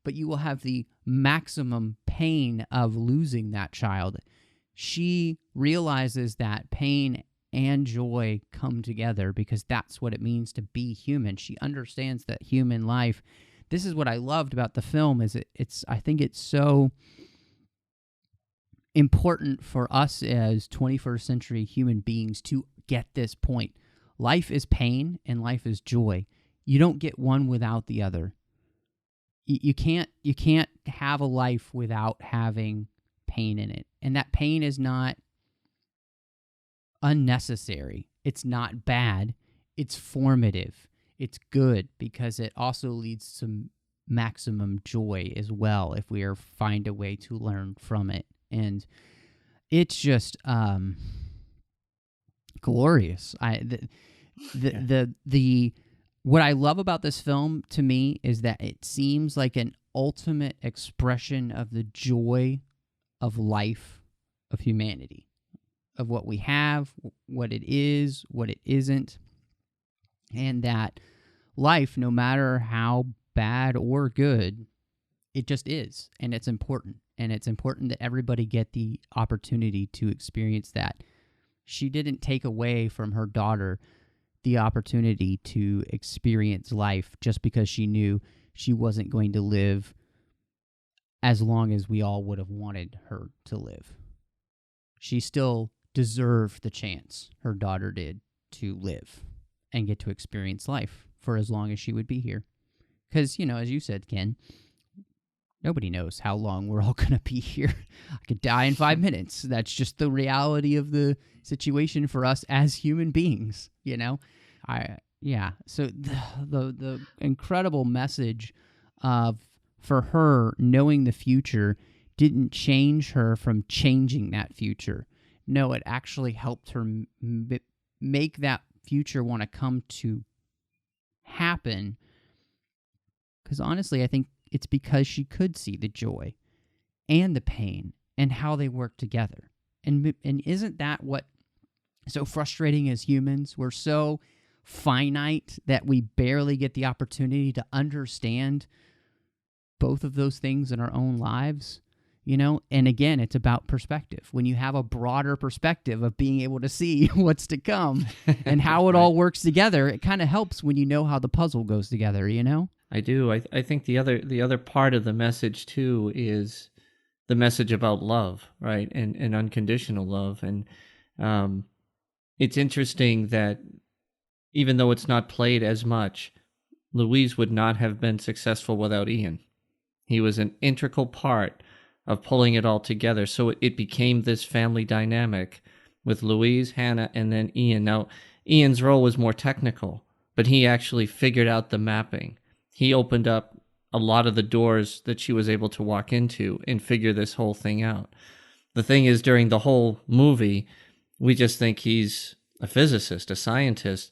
but you will have the maximum pain of losing that child. She realizes that pain and joy come together because that's what it means to be human. She understands that human life. This is what I loved about the film, is I think it's so important for us as 21st century human beings to get this point. Life is pain and life is joy. You don't get one without the other. You can't have a life without having pain in it. And that pain is not unnecessary. It's not bad. It's formative. It's good because it also leads to maximum joy as well if we find a way to learn from it. And it's just glorious. What I love about this film to me is that it seems like an ultimate expression of the joy of life, of humanity, of what we have, what it is, what it isn't, and that life, no matter how bad or good, it just is, and it's important. And it's important that everybody get the opportunity to experience that. She didn't take away from her daughter the opportunity to experience life just because she knew she wasn't going to live as long as we all would have wanted her to live. She still deserved the chance, her daughter did, to live and get to experience life for as long as she would be here. Because, as you said, Ken, nobody knows how long we're all going to be here. I could die in 5 minutes. That's just the reality of the situation for us as human beings, So the incredible message of, for her, knowing the future didn't change her from changing that future. No, it actually helped her make that future want to come to happen. Because honestly, I think it's because she could see the joy and the pain and how they work together. And isn't that what so frustrating as humans? We're so finite that we barely get the opportunity to understand both of those things in our own lives, And again, it's about perspective. When you have a broader perspective of being able to see what's to come and how it all works together, it kind of helps when you know how the puzzle goes together, I do. I think the other part of the message too is the message about love, right? And unconditional love. And it's interesting that even though it's not played as much, Louise would not have been successful without Ian. He was an integral part of pulling it all together. So it became this family dynamic with Louise, Hannah, and then Ian. Now, Ian's role was more technical, but he actually figured out the mapping. He opened up a lot of the doors that she was able to walk into and figure this whole thing out. The thing is, during the whole movie, we just think he's a physicist, a scientist,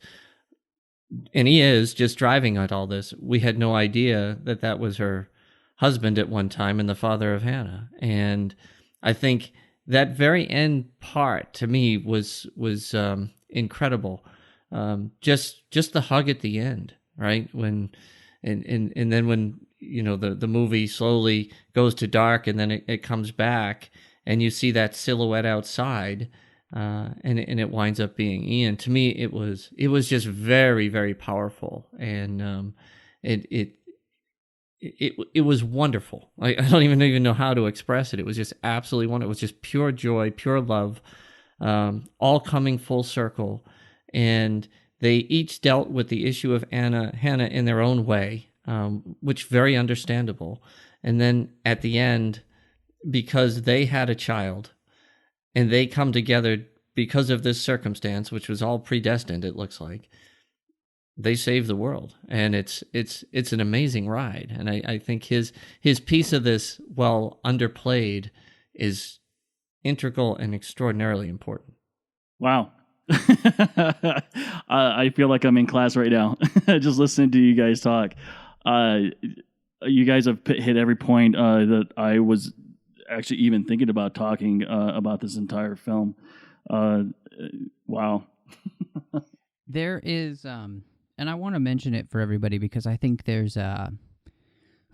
and he is just driving at all this. We had no idea that that was her husband at one time and the father of Hannah. And I think that very end part to me was incredible. Just the hug at the end, right? And then when the movie slowly goes to dark and then it comes back and you see that silhouette outside, and it winds up being Ian. To me, it was just very, very powerful, and it was wonderful. I don't even know how to express it. It was just absolutely wonderful. It was just pure joy, pure love, all coming full circle, and they each dealt with the issue of Hannah in their own way, which very understandable. And then at the end, because they had a child, and they come together because of this circumstance, which was all predestined, it looks like, they save the world. And it's an amazing ride. And I think his piece of this, well underplayed, is integral and extraordinarily important. Wow. I feel like I'm in class right now, just listening to you guys talk. You guys have hit every point that I was actually even thinking about talking about this entire film. Wow. There is, and I want to mention it for everybody because I think there's a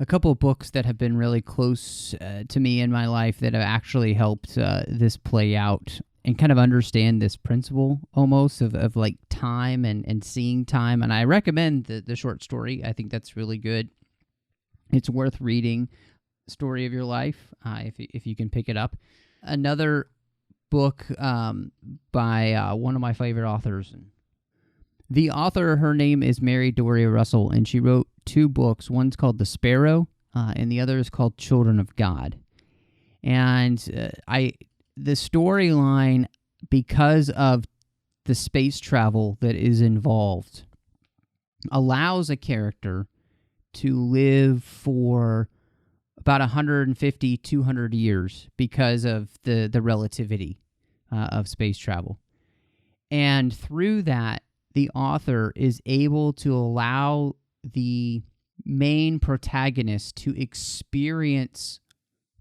couple of books that have been really close to me in my life that have actually helped this play out and kind of understand this principle almost of like time and seeing time. And I recommend the short story. I think that's really good. It's worth reading. Story of Your Life, if you can pick it up. another book by one of my favorite authors. The author, her name is Mary Doria Russell, and she wrote 2 books. One's called The Sparrow, and the other is called Children of God. And the storyline, because of the space travel that is involved, allows a character to live for about 150, 200 years because of the relativity of space travel. And through that, the author is able to allow the main protagonist to experience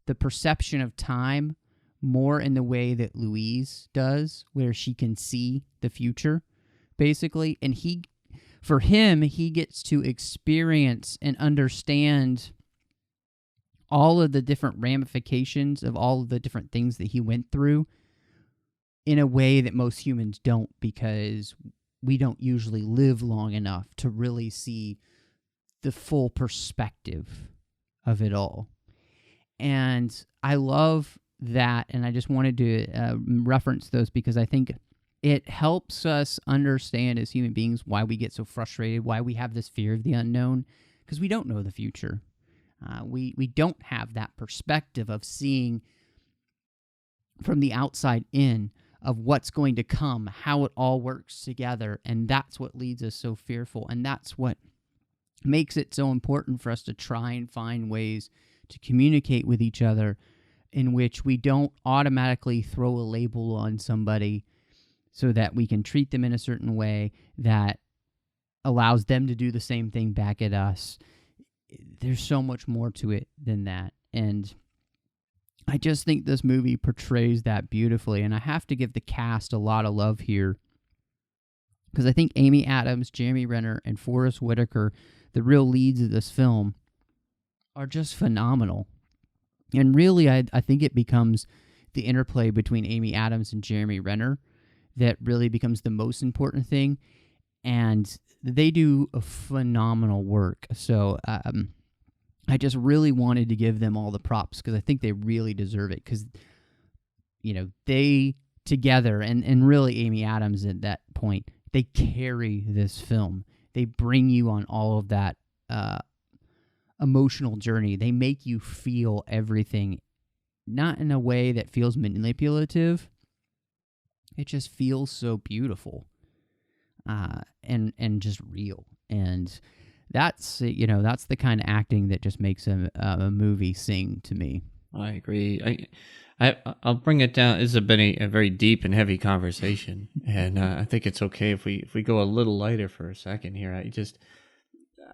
the perception of time more in the way that Louise does, where she can see the future, basically. And for him, he gets to experience and understand all of the different ramifications of all of the different things that he went through in a way that most humans don't, because we don't usually live long enough to really see the full perspective of it all. And I love that, and I just wanted to reference those because I think it helps us understand as human beings why we get so frustrated, why we have this fear of the unknown, because we don't know the future. We don't have that perspective of seeing from the outside in of what's going to come, how it all works together, and that's what leads us so fearful, and that's what makes it so important for us to try and find ways to communicate with each other in which we don't automatically throw a label on somebody so that we can treat them in a certain way that allows them to do the same thing back at us. There's so much more to it than that, and I just think this movie portrays that beautifully, and I have to give the cast a lot of love here because I think Amy Adams, Jeremy Renner, and Forest Whitaker, the real leads of this film, are just phenomenal. And really, I think it becomes the interplay between Amy Adams and Jeremy Renner that really becomes the most important thing, and they do a phenomenal work. So I just really wanted to give them all the props because I think they really deserve it because, you know, they together, and really Amy Adams at that point, they carry this film. They bring you on all of that emotional journey. They make you feel everything, not in a way that feels manipulative. It just feels so beautiful and just real. And that's, you know, that's the kind of acting that just makes a movie sing to me. I agree. I'll bring it down. This has been a very deep and heavy conversation, and I think it's okay if we go a little lighter for a second here.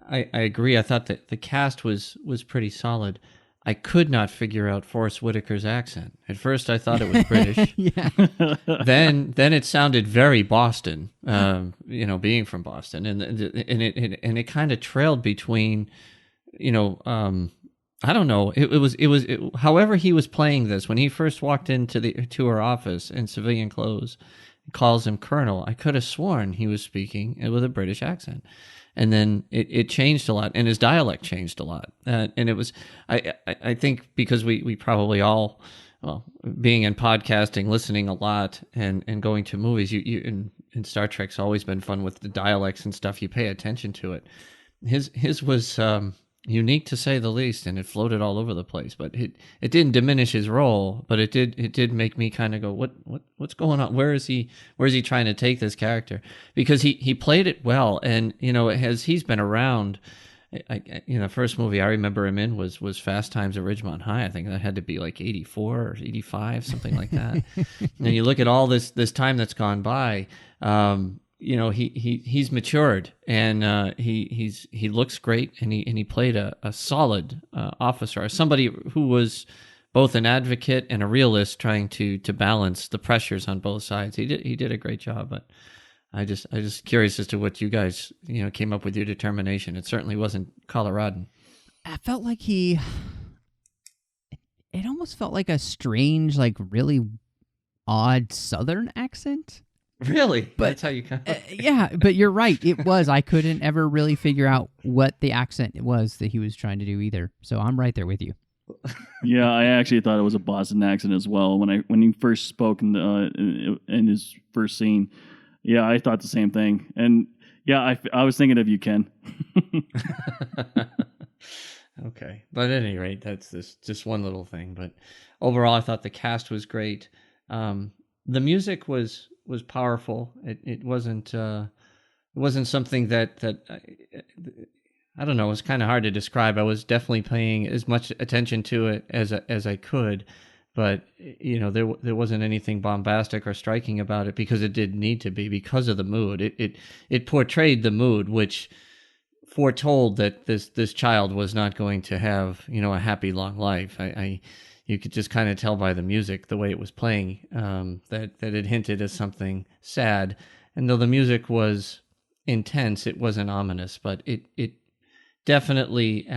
I agree. I thought that the cast was pretty solid. I could not figure out Forest Whitaker's accent. At first, I thought it was British. Yeah. Then it sounded very Boston. You know, being from Boston, and it kind of trailed between, you know, I don't know. It was however he was playing this when he first walked to her office in civilian clothes, calls him Colonel. I could have sworn he was speaking with a British accent. And then it changed a lot, and his dialect changed a lot. And it was, I think, because we probably all, well, being in podcasting, listening a lot, and going to movies, you in Star Trek's always been fun with the dialects and stuff. You pay attention to it. His was unique to say the least, and it floated all over the place. But it didn't diminish his role, but it did make me kind of go, what's going on? Where is he trying to take this character? Because he played it well, and you know, as he's been around, the first movie I remember him in was Fast Times at Ridgemont High. I think that had to be like 84 or 85, something like that. And you look at all this time that's gone by. You know, he's matured, and he looks great, and he played a solid officer, somebody who was both an advocate and a realist, trying to balance the pressures on both sides. He did a great job, but I just curious as to what you guys, you know, came up with your determination. It certainly wasn't Coloradan. I felt like it almost felt like a strange, like really odd Southern accent. Really? But that's how you kind of... yeah, but you're right. It was. I couldn't ever really figure out what the accent was that he was trying to do either. So I'm right there with you. Yeah, I actually thought it was a Boston accent as well when he first spoke in his first scene. Yeah, I thought the same thing, and yeah, I was thinking of you, Ken. Okay, but at any rate, that's just one little thing. But overall, I thought the cast was great. The music was powerful. It wasn't something that I don't know. It was kind of hard to describe. I was definitely paying as much attention to it as I could, but there wasn't anything bombastic or striking about it because it didn't need to be because of the mood. It portrayed the mood, which foretold that this child was not going to have a happy long life. You could just kind of tell by the music, the way it was playing, that it hinted at something sad. And though the music was intense, it wasn't ominous, but it definitely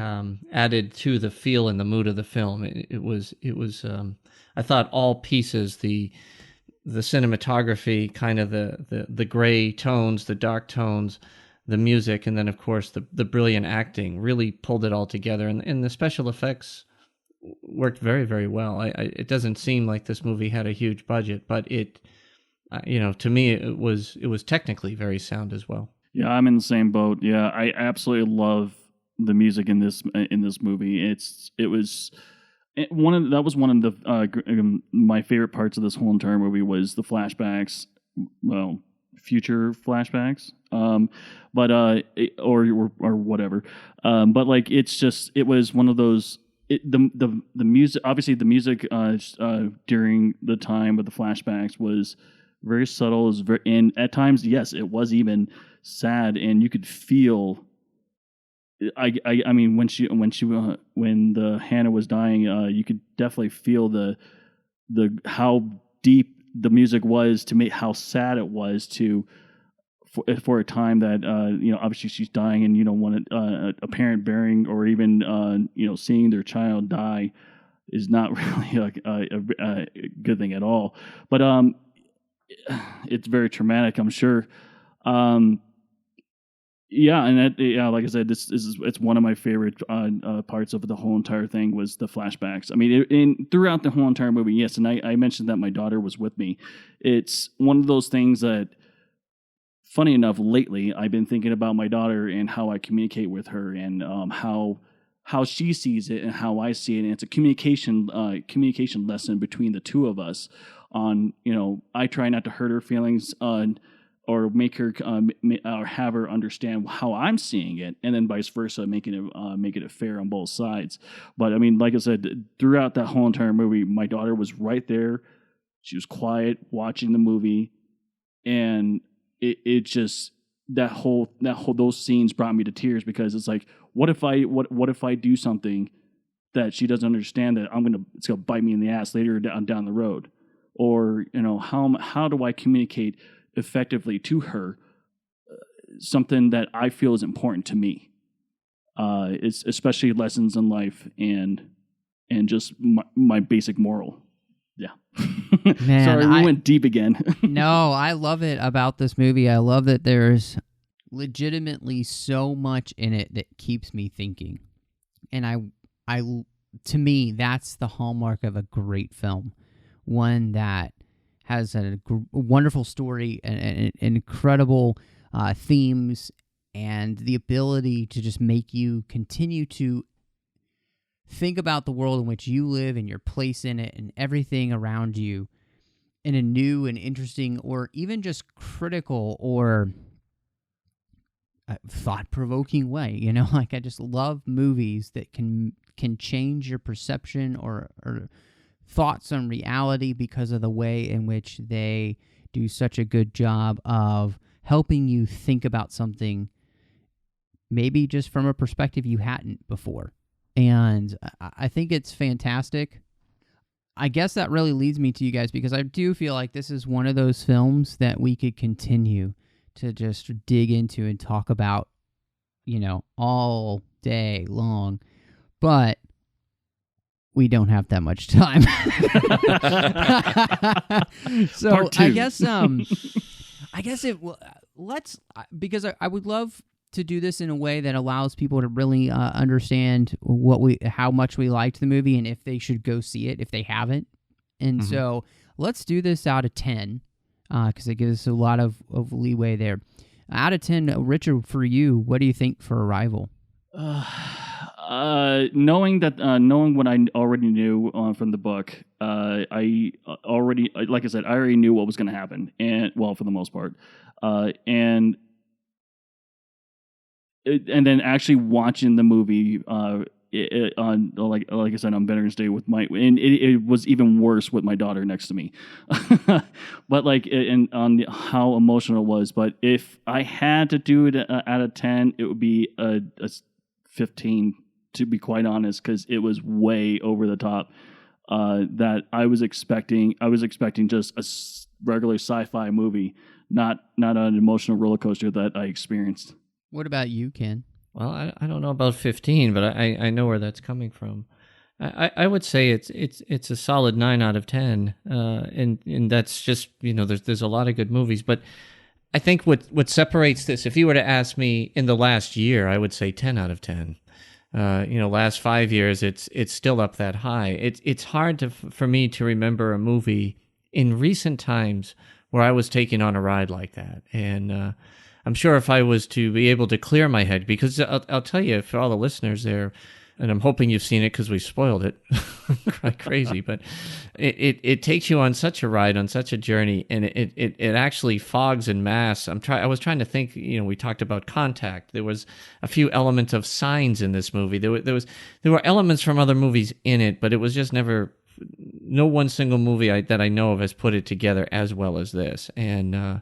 added to the feel and the mood of the film. It was I thought all pieces, the cinematography, kind of the gray tones, the dark tones, the music, and then of course the brilliant acting really pulled it all together, and the special effects worked very, very well. It doesn't seem like this movie had a huge budget, but it to me it was technically very sound as well. Yeah, I'm in the same boat. Yeah, I absolutely love the music in this movie. That was one of the my favorite parts of this whole entire movie was the flashbacks. Well, future flashbacks, but or whatever. But like it was one of those. The music, obviously the music during the time of the flashbacks was very subtle. And at times, yes, it was even sad, and you could feel. I mean, when the Hannah was dying, you could definitely feel the how deep the music was to make how sad it was for a time that obviously she's dying, and when a parent bearing or even seeing their child die is not really a good thing at all. But it's very traumatic, I'm sure. Yeah, and like I said, it's one of my favorite parts of the whole entire thing was the flashbacks. I mean, throughout the whole entire movie, yes, and I mentioned that my daughter was with me. It's one of those things that, funny enough, lately I've been thinking about my daughter and how I communicate with her, and how she sees it and how I see it, and it's a communication lesson between the two of us. On I try not to hurt her feelings or make her or have her understand how I'm seeing it, and then vice versa, making it fair on both sides. But I mean, like I said, throughout that whole entire movie, my daughter was right there. She was quiet watching the movie, and it just those scenes brought me to tears, because it's like, what if I do something that she doesn't understand, that it's gonna bite me in the ass later down the road, or how do I communicate effectively to her something that I feel is important to me, it's especially lessons in life and just my basic moral. Yeah. Man, sorry, we went deep again. No, I love it about this movie. I love that there's legitimately so much in it that keeps me thinking, and I to me, that's the hallmark of a great film, one that has a wonderful story and incredible themes, and the ability to just make you continue to think about the world in which you live and your place in it and everything around you in a new and interesting, or even just critical or thought-provoking way. Like, I just love movies that can change your perception or thoughts on reality because of the way in which they do such a good job of helping you think about something maybe just from a perspective you hadn't before. And I think it's fantastic. I guess that really leads me to you guys, because I do feel like this is one of those films that we could continue to just dig into and talk about, all day long. But we don't have that much time. So I guess because I would love to do this in a way that allows people to really understand how much we liked the movie and if they should go see it if they haven't. And so let's do this out of 10 because it gives us a lot of leeway there. Out of 10, Richard, for you, what do you think for Arrival? Knowing what I already knew from the book, I already, like I said, I already knew what was going to happen, and well, for the most part, and then actually watching the movie on like I said on Veterans Day with and it was even worse with my daughter next to me, but and on how emotional it was. But if I had to do it out of 10, it would be a 15. To be quite honest, because it was way over the top. That I was expecting just a regular sci-fi movie, not an emotional roller coaster that I experienced. What about you, Ken? Well, I don't know about 15, but I know where that's coming from. I would say it's a solid 9 out of 10, and that's just, there's a lot of good movies, but I think what separates this, if you were to ask me in the last year, I would say 10 out of 10. Last 5 years, it's still up that high. It's hard for me to remember a movie in recent times where I was taken on a ride like that. And I'm sure if I was to be able to clear my head, because I'll tell you, for all the listeners there, and I'm hoping you've seen it because we spoiled it like crazy, but it takes you on such a ride, on such a journey, and it actually fogs and masks. I was trying to think, we talked about Contact. There was a few elements of Signs in this movie. There were elements from other movies in it, but it was just no one single movie that I know of has put it together as well as this. And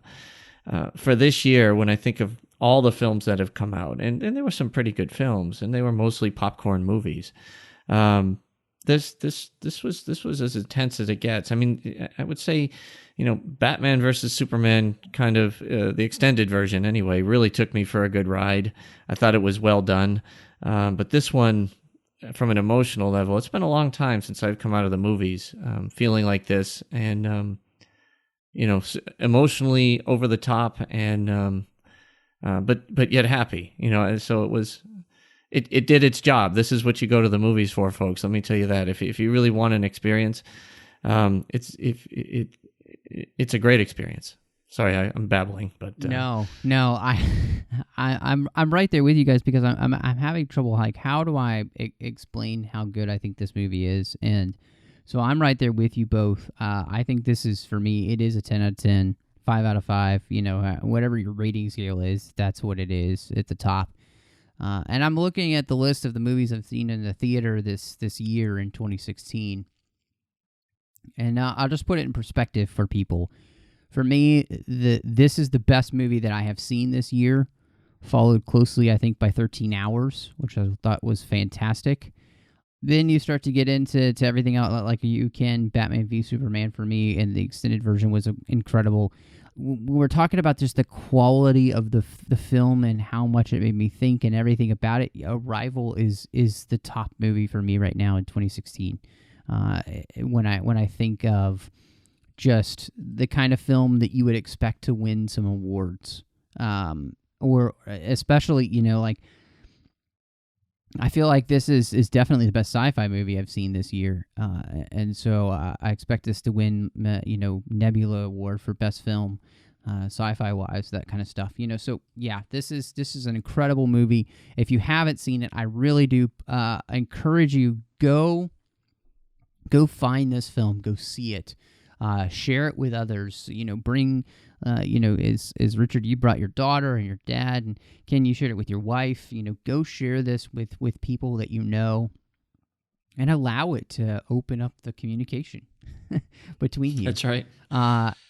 for this year, when I think of all the films that have come out, and there were some pretty good films, and they were mostly popcorn movies. This was as intense as it gets. I mean, I would say, Batman versus Superman, kind of the extended version anyway, really took me for a good ride. I thought it was well done, but this one, from an emotional level, it's been a long time since I've come out of the movies feeling like this, and emotionally over the top, and but yet happy, and so it did its job. This is what you go to the movies for, folks. Let me tell you that. If you really want an experience, it's a great experience. Sorry, I'm babbling, but no, I'm right there with you guys, because I'm having trouble. Like, how do I explain how good I think this movie is? And so I'm right there with you both. I think this is, for me, it is a 10 out of 10. 5 out of 5, whatever your rating scale is, that's what it is at the top. And I'm looking at the list of the movies I've seen in the theater this year in 2016. And I'll just put it in perspective for people. For me, this is the best movie that I have seen this year, followed closely, I think, by 13 Hours, which I thought was fantastic. Then you start to get into everything else, like you can. Batman v Superman, for me, and the extended version was incredible. We're talking about just the quality of the film and how much it made me think and everything about it. Arrival is the top movie for me right now in 2016. When I think of just the kind of film that you would expect to win some awards, or especially, I feel like this is definitely the best sci-fi movie I've seen this year, and so I expect this to win, Nebula Award for best film, sci-fi wise, that kind of stuff. So yeah, this is an incredible movie. If you haven't seen it, I really do encourage you, go find this film, go see it, share it with others. Bring. As Richard, you brought your daughter and your dad, and Ken, you shared it with your wife. Go share this with people that and allow it to open up the communication between you. That's right.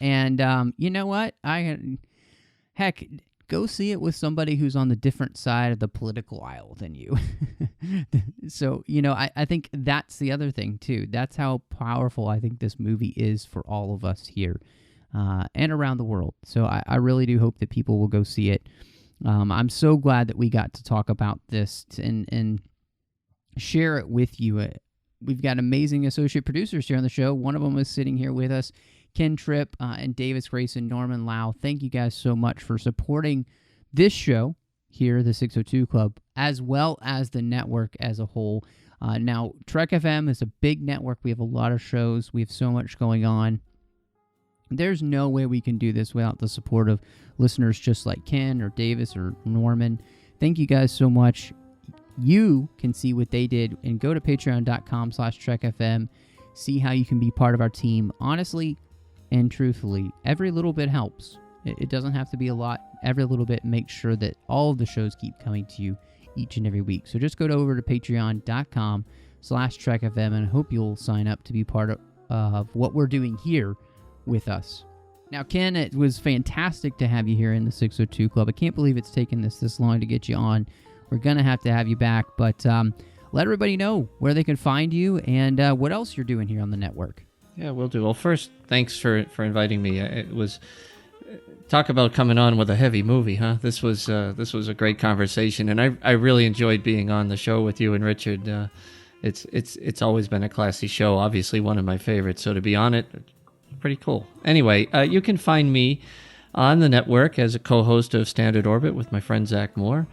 You know what? Heck, go see it with somebody who's on the different side of the political aisle than you. So, I think that's the other thing, too. That's how powerful I think this movie is for all of us here. And around the world. So I really do hope that people will go see it. I'm so glad that we got to talk about this and share it with you. We've got amazing associate producers here on the show. One of them is sitting here with us, Ken Tripp and Davis Grace and Norman Lau. Thank you guys so much for supporting this show here, the 602 Club, as well as the network as a whole. Now, Trek FM is a big network. We have a lot of shows. We have so much going on. There's no way we can do this without the support of listeners just like Ken or Davis or Norman. Thank you guys so much. You can see what they did and go to patreon.com/trekfm. See how you can be part of our team. Honestly and truthfully, every little bit helps. It doesn't have to be a lot. Every little bit makes sure that all of the shows keep coming to you each and every week. So just go over to patreon.com/trekfm, and I hope you'll sign up to be part of what we're doing here with us. Now, Ken, it was fantastic to have you here in the 602 Club. I can't believe it's taken this long to get you on. We're going to have you back, but let everybody know where they can find you and what else you're doing here on the network. Yeah, we'll do. Well, first, thanks for inviting me. It was talk about coming on with a heavy movie, huh? This was a great conversation, and I really enjoyed being on the show with you and Richard. It's always been a classy show. Obviously, one of my favorites. So to be on it, pretty cool. Anyway, you can find me on the network as a co-host of Standard Orbit with my friend Zach Moore.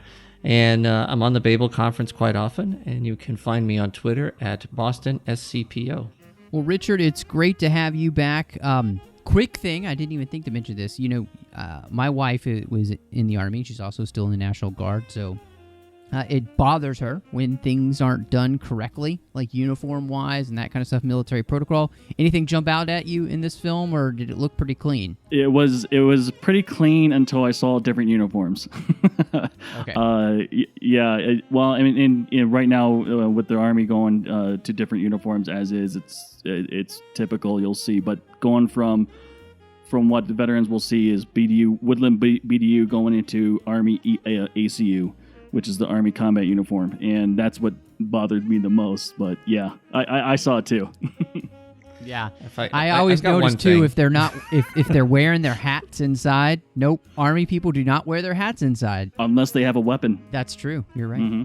And I'm on the Babel Conference quite often, and you can find me on Twitter at BostonSCPO. Well, Richard, it's great to have you back. Quick thing, I didn't even think to mention this. You know, my wife was in the Army. She's also still in the National Guard, so it bothers her when things aren't done correctly, like uniform-wise and that kind of stuff, military protocol. Anything jump out at you in this film, or did it look pretty clean? It was pretty clean until I saw different uniforms. Okay. Well, I mean, right now with the Army going to different uniforms as is, it's typical. You'll see, but going from what the veterans will see is Woodland BDU going into Army ACU, which is the Army combat uniform, and that's what bothered me the most. But yeah, I saw it too. Yeah, I always notice too if they're not if they're wearing their hats inside. Nope, Army people do not wear their hats inside unless they have a weapon. That's true. You're right. Mm-hmm.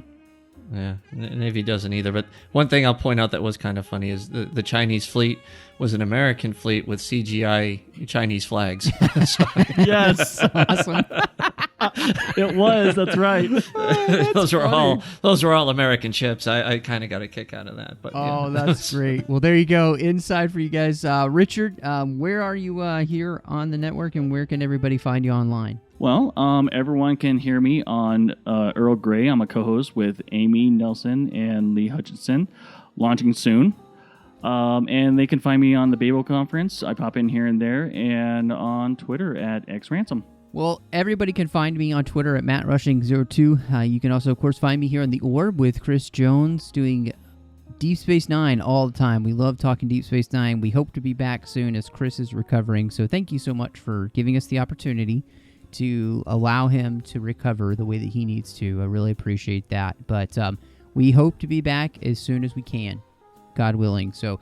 Yeah, Navy doesn't either. But one thing I'll point out that was kind of funny is the Chinese fleet was an American fleet with CGI Chinese flags. Yes, awesome. It was. That's right. Those were all American ships. I kind of got a kick out of that. But that's great. Well, there you go. Inside for you guys. Richard, where are you here on the network, and where can everybody find you online? Well, everyone can hear me on Earl Grey. I'm a co-host with Amy Nelson and Lee Hutchinson, launching soon. And they can find me on the Babel Conference. I pop in here and there, and on Twitter at xransom. Well, everybody can find me on Twitter at MattRushing02. You can also, of course, find me here on The Orb with Chris Jones doing Deep Space Nine all the time. We love talking Deep Space Nine. We hope to be back soon as Chris is recovering. So thank you so much for giving us the opportunity to allow him to recover the way that he needs to. I really appreciate that. But we hope to be back as soon as we can, God willing. So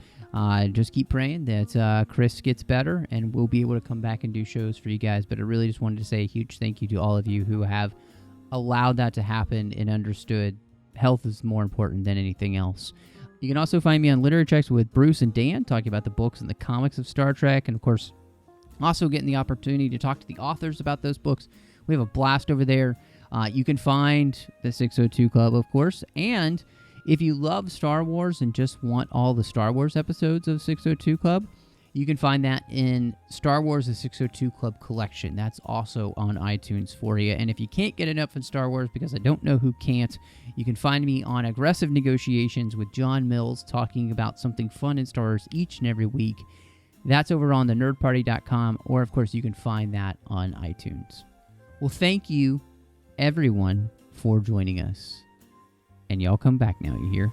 just keep praying that Chris gets better and we'll be able to come back and do shows for you guys. But I really just wanted to say a huge thank you to all of you who have allowed that to happen and understood health is more important than anything else. You can also find me on Literary Checks with Bruce and Dan, talking about the books and the comics of Star Trek, and of course also getting the opportunity to talk to the authors about those books. We have a blast over there. You can find the 602 Club, of course, and if you love Star Wars and just want all the Star Wars episodes of 602 Club, you can find that in Star Wars The 602 Club Collection. That's also on iTunes for you. And if you can't get enough in Star Wars, because I don't know who can't, you can find me on Aggressive Negotiations with John Mills, talking about something fun in Star Wars each and every week. That's over on thenerdparty.com, or of course you can find that on iTunes. Well, thank you, everyone, for joining us. And y'all come back now, you hear?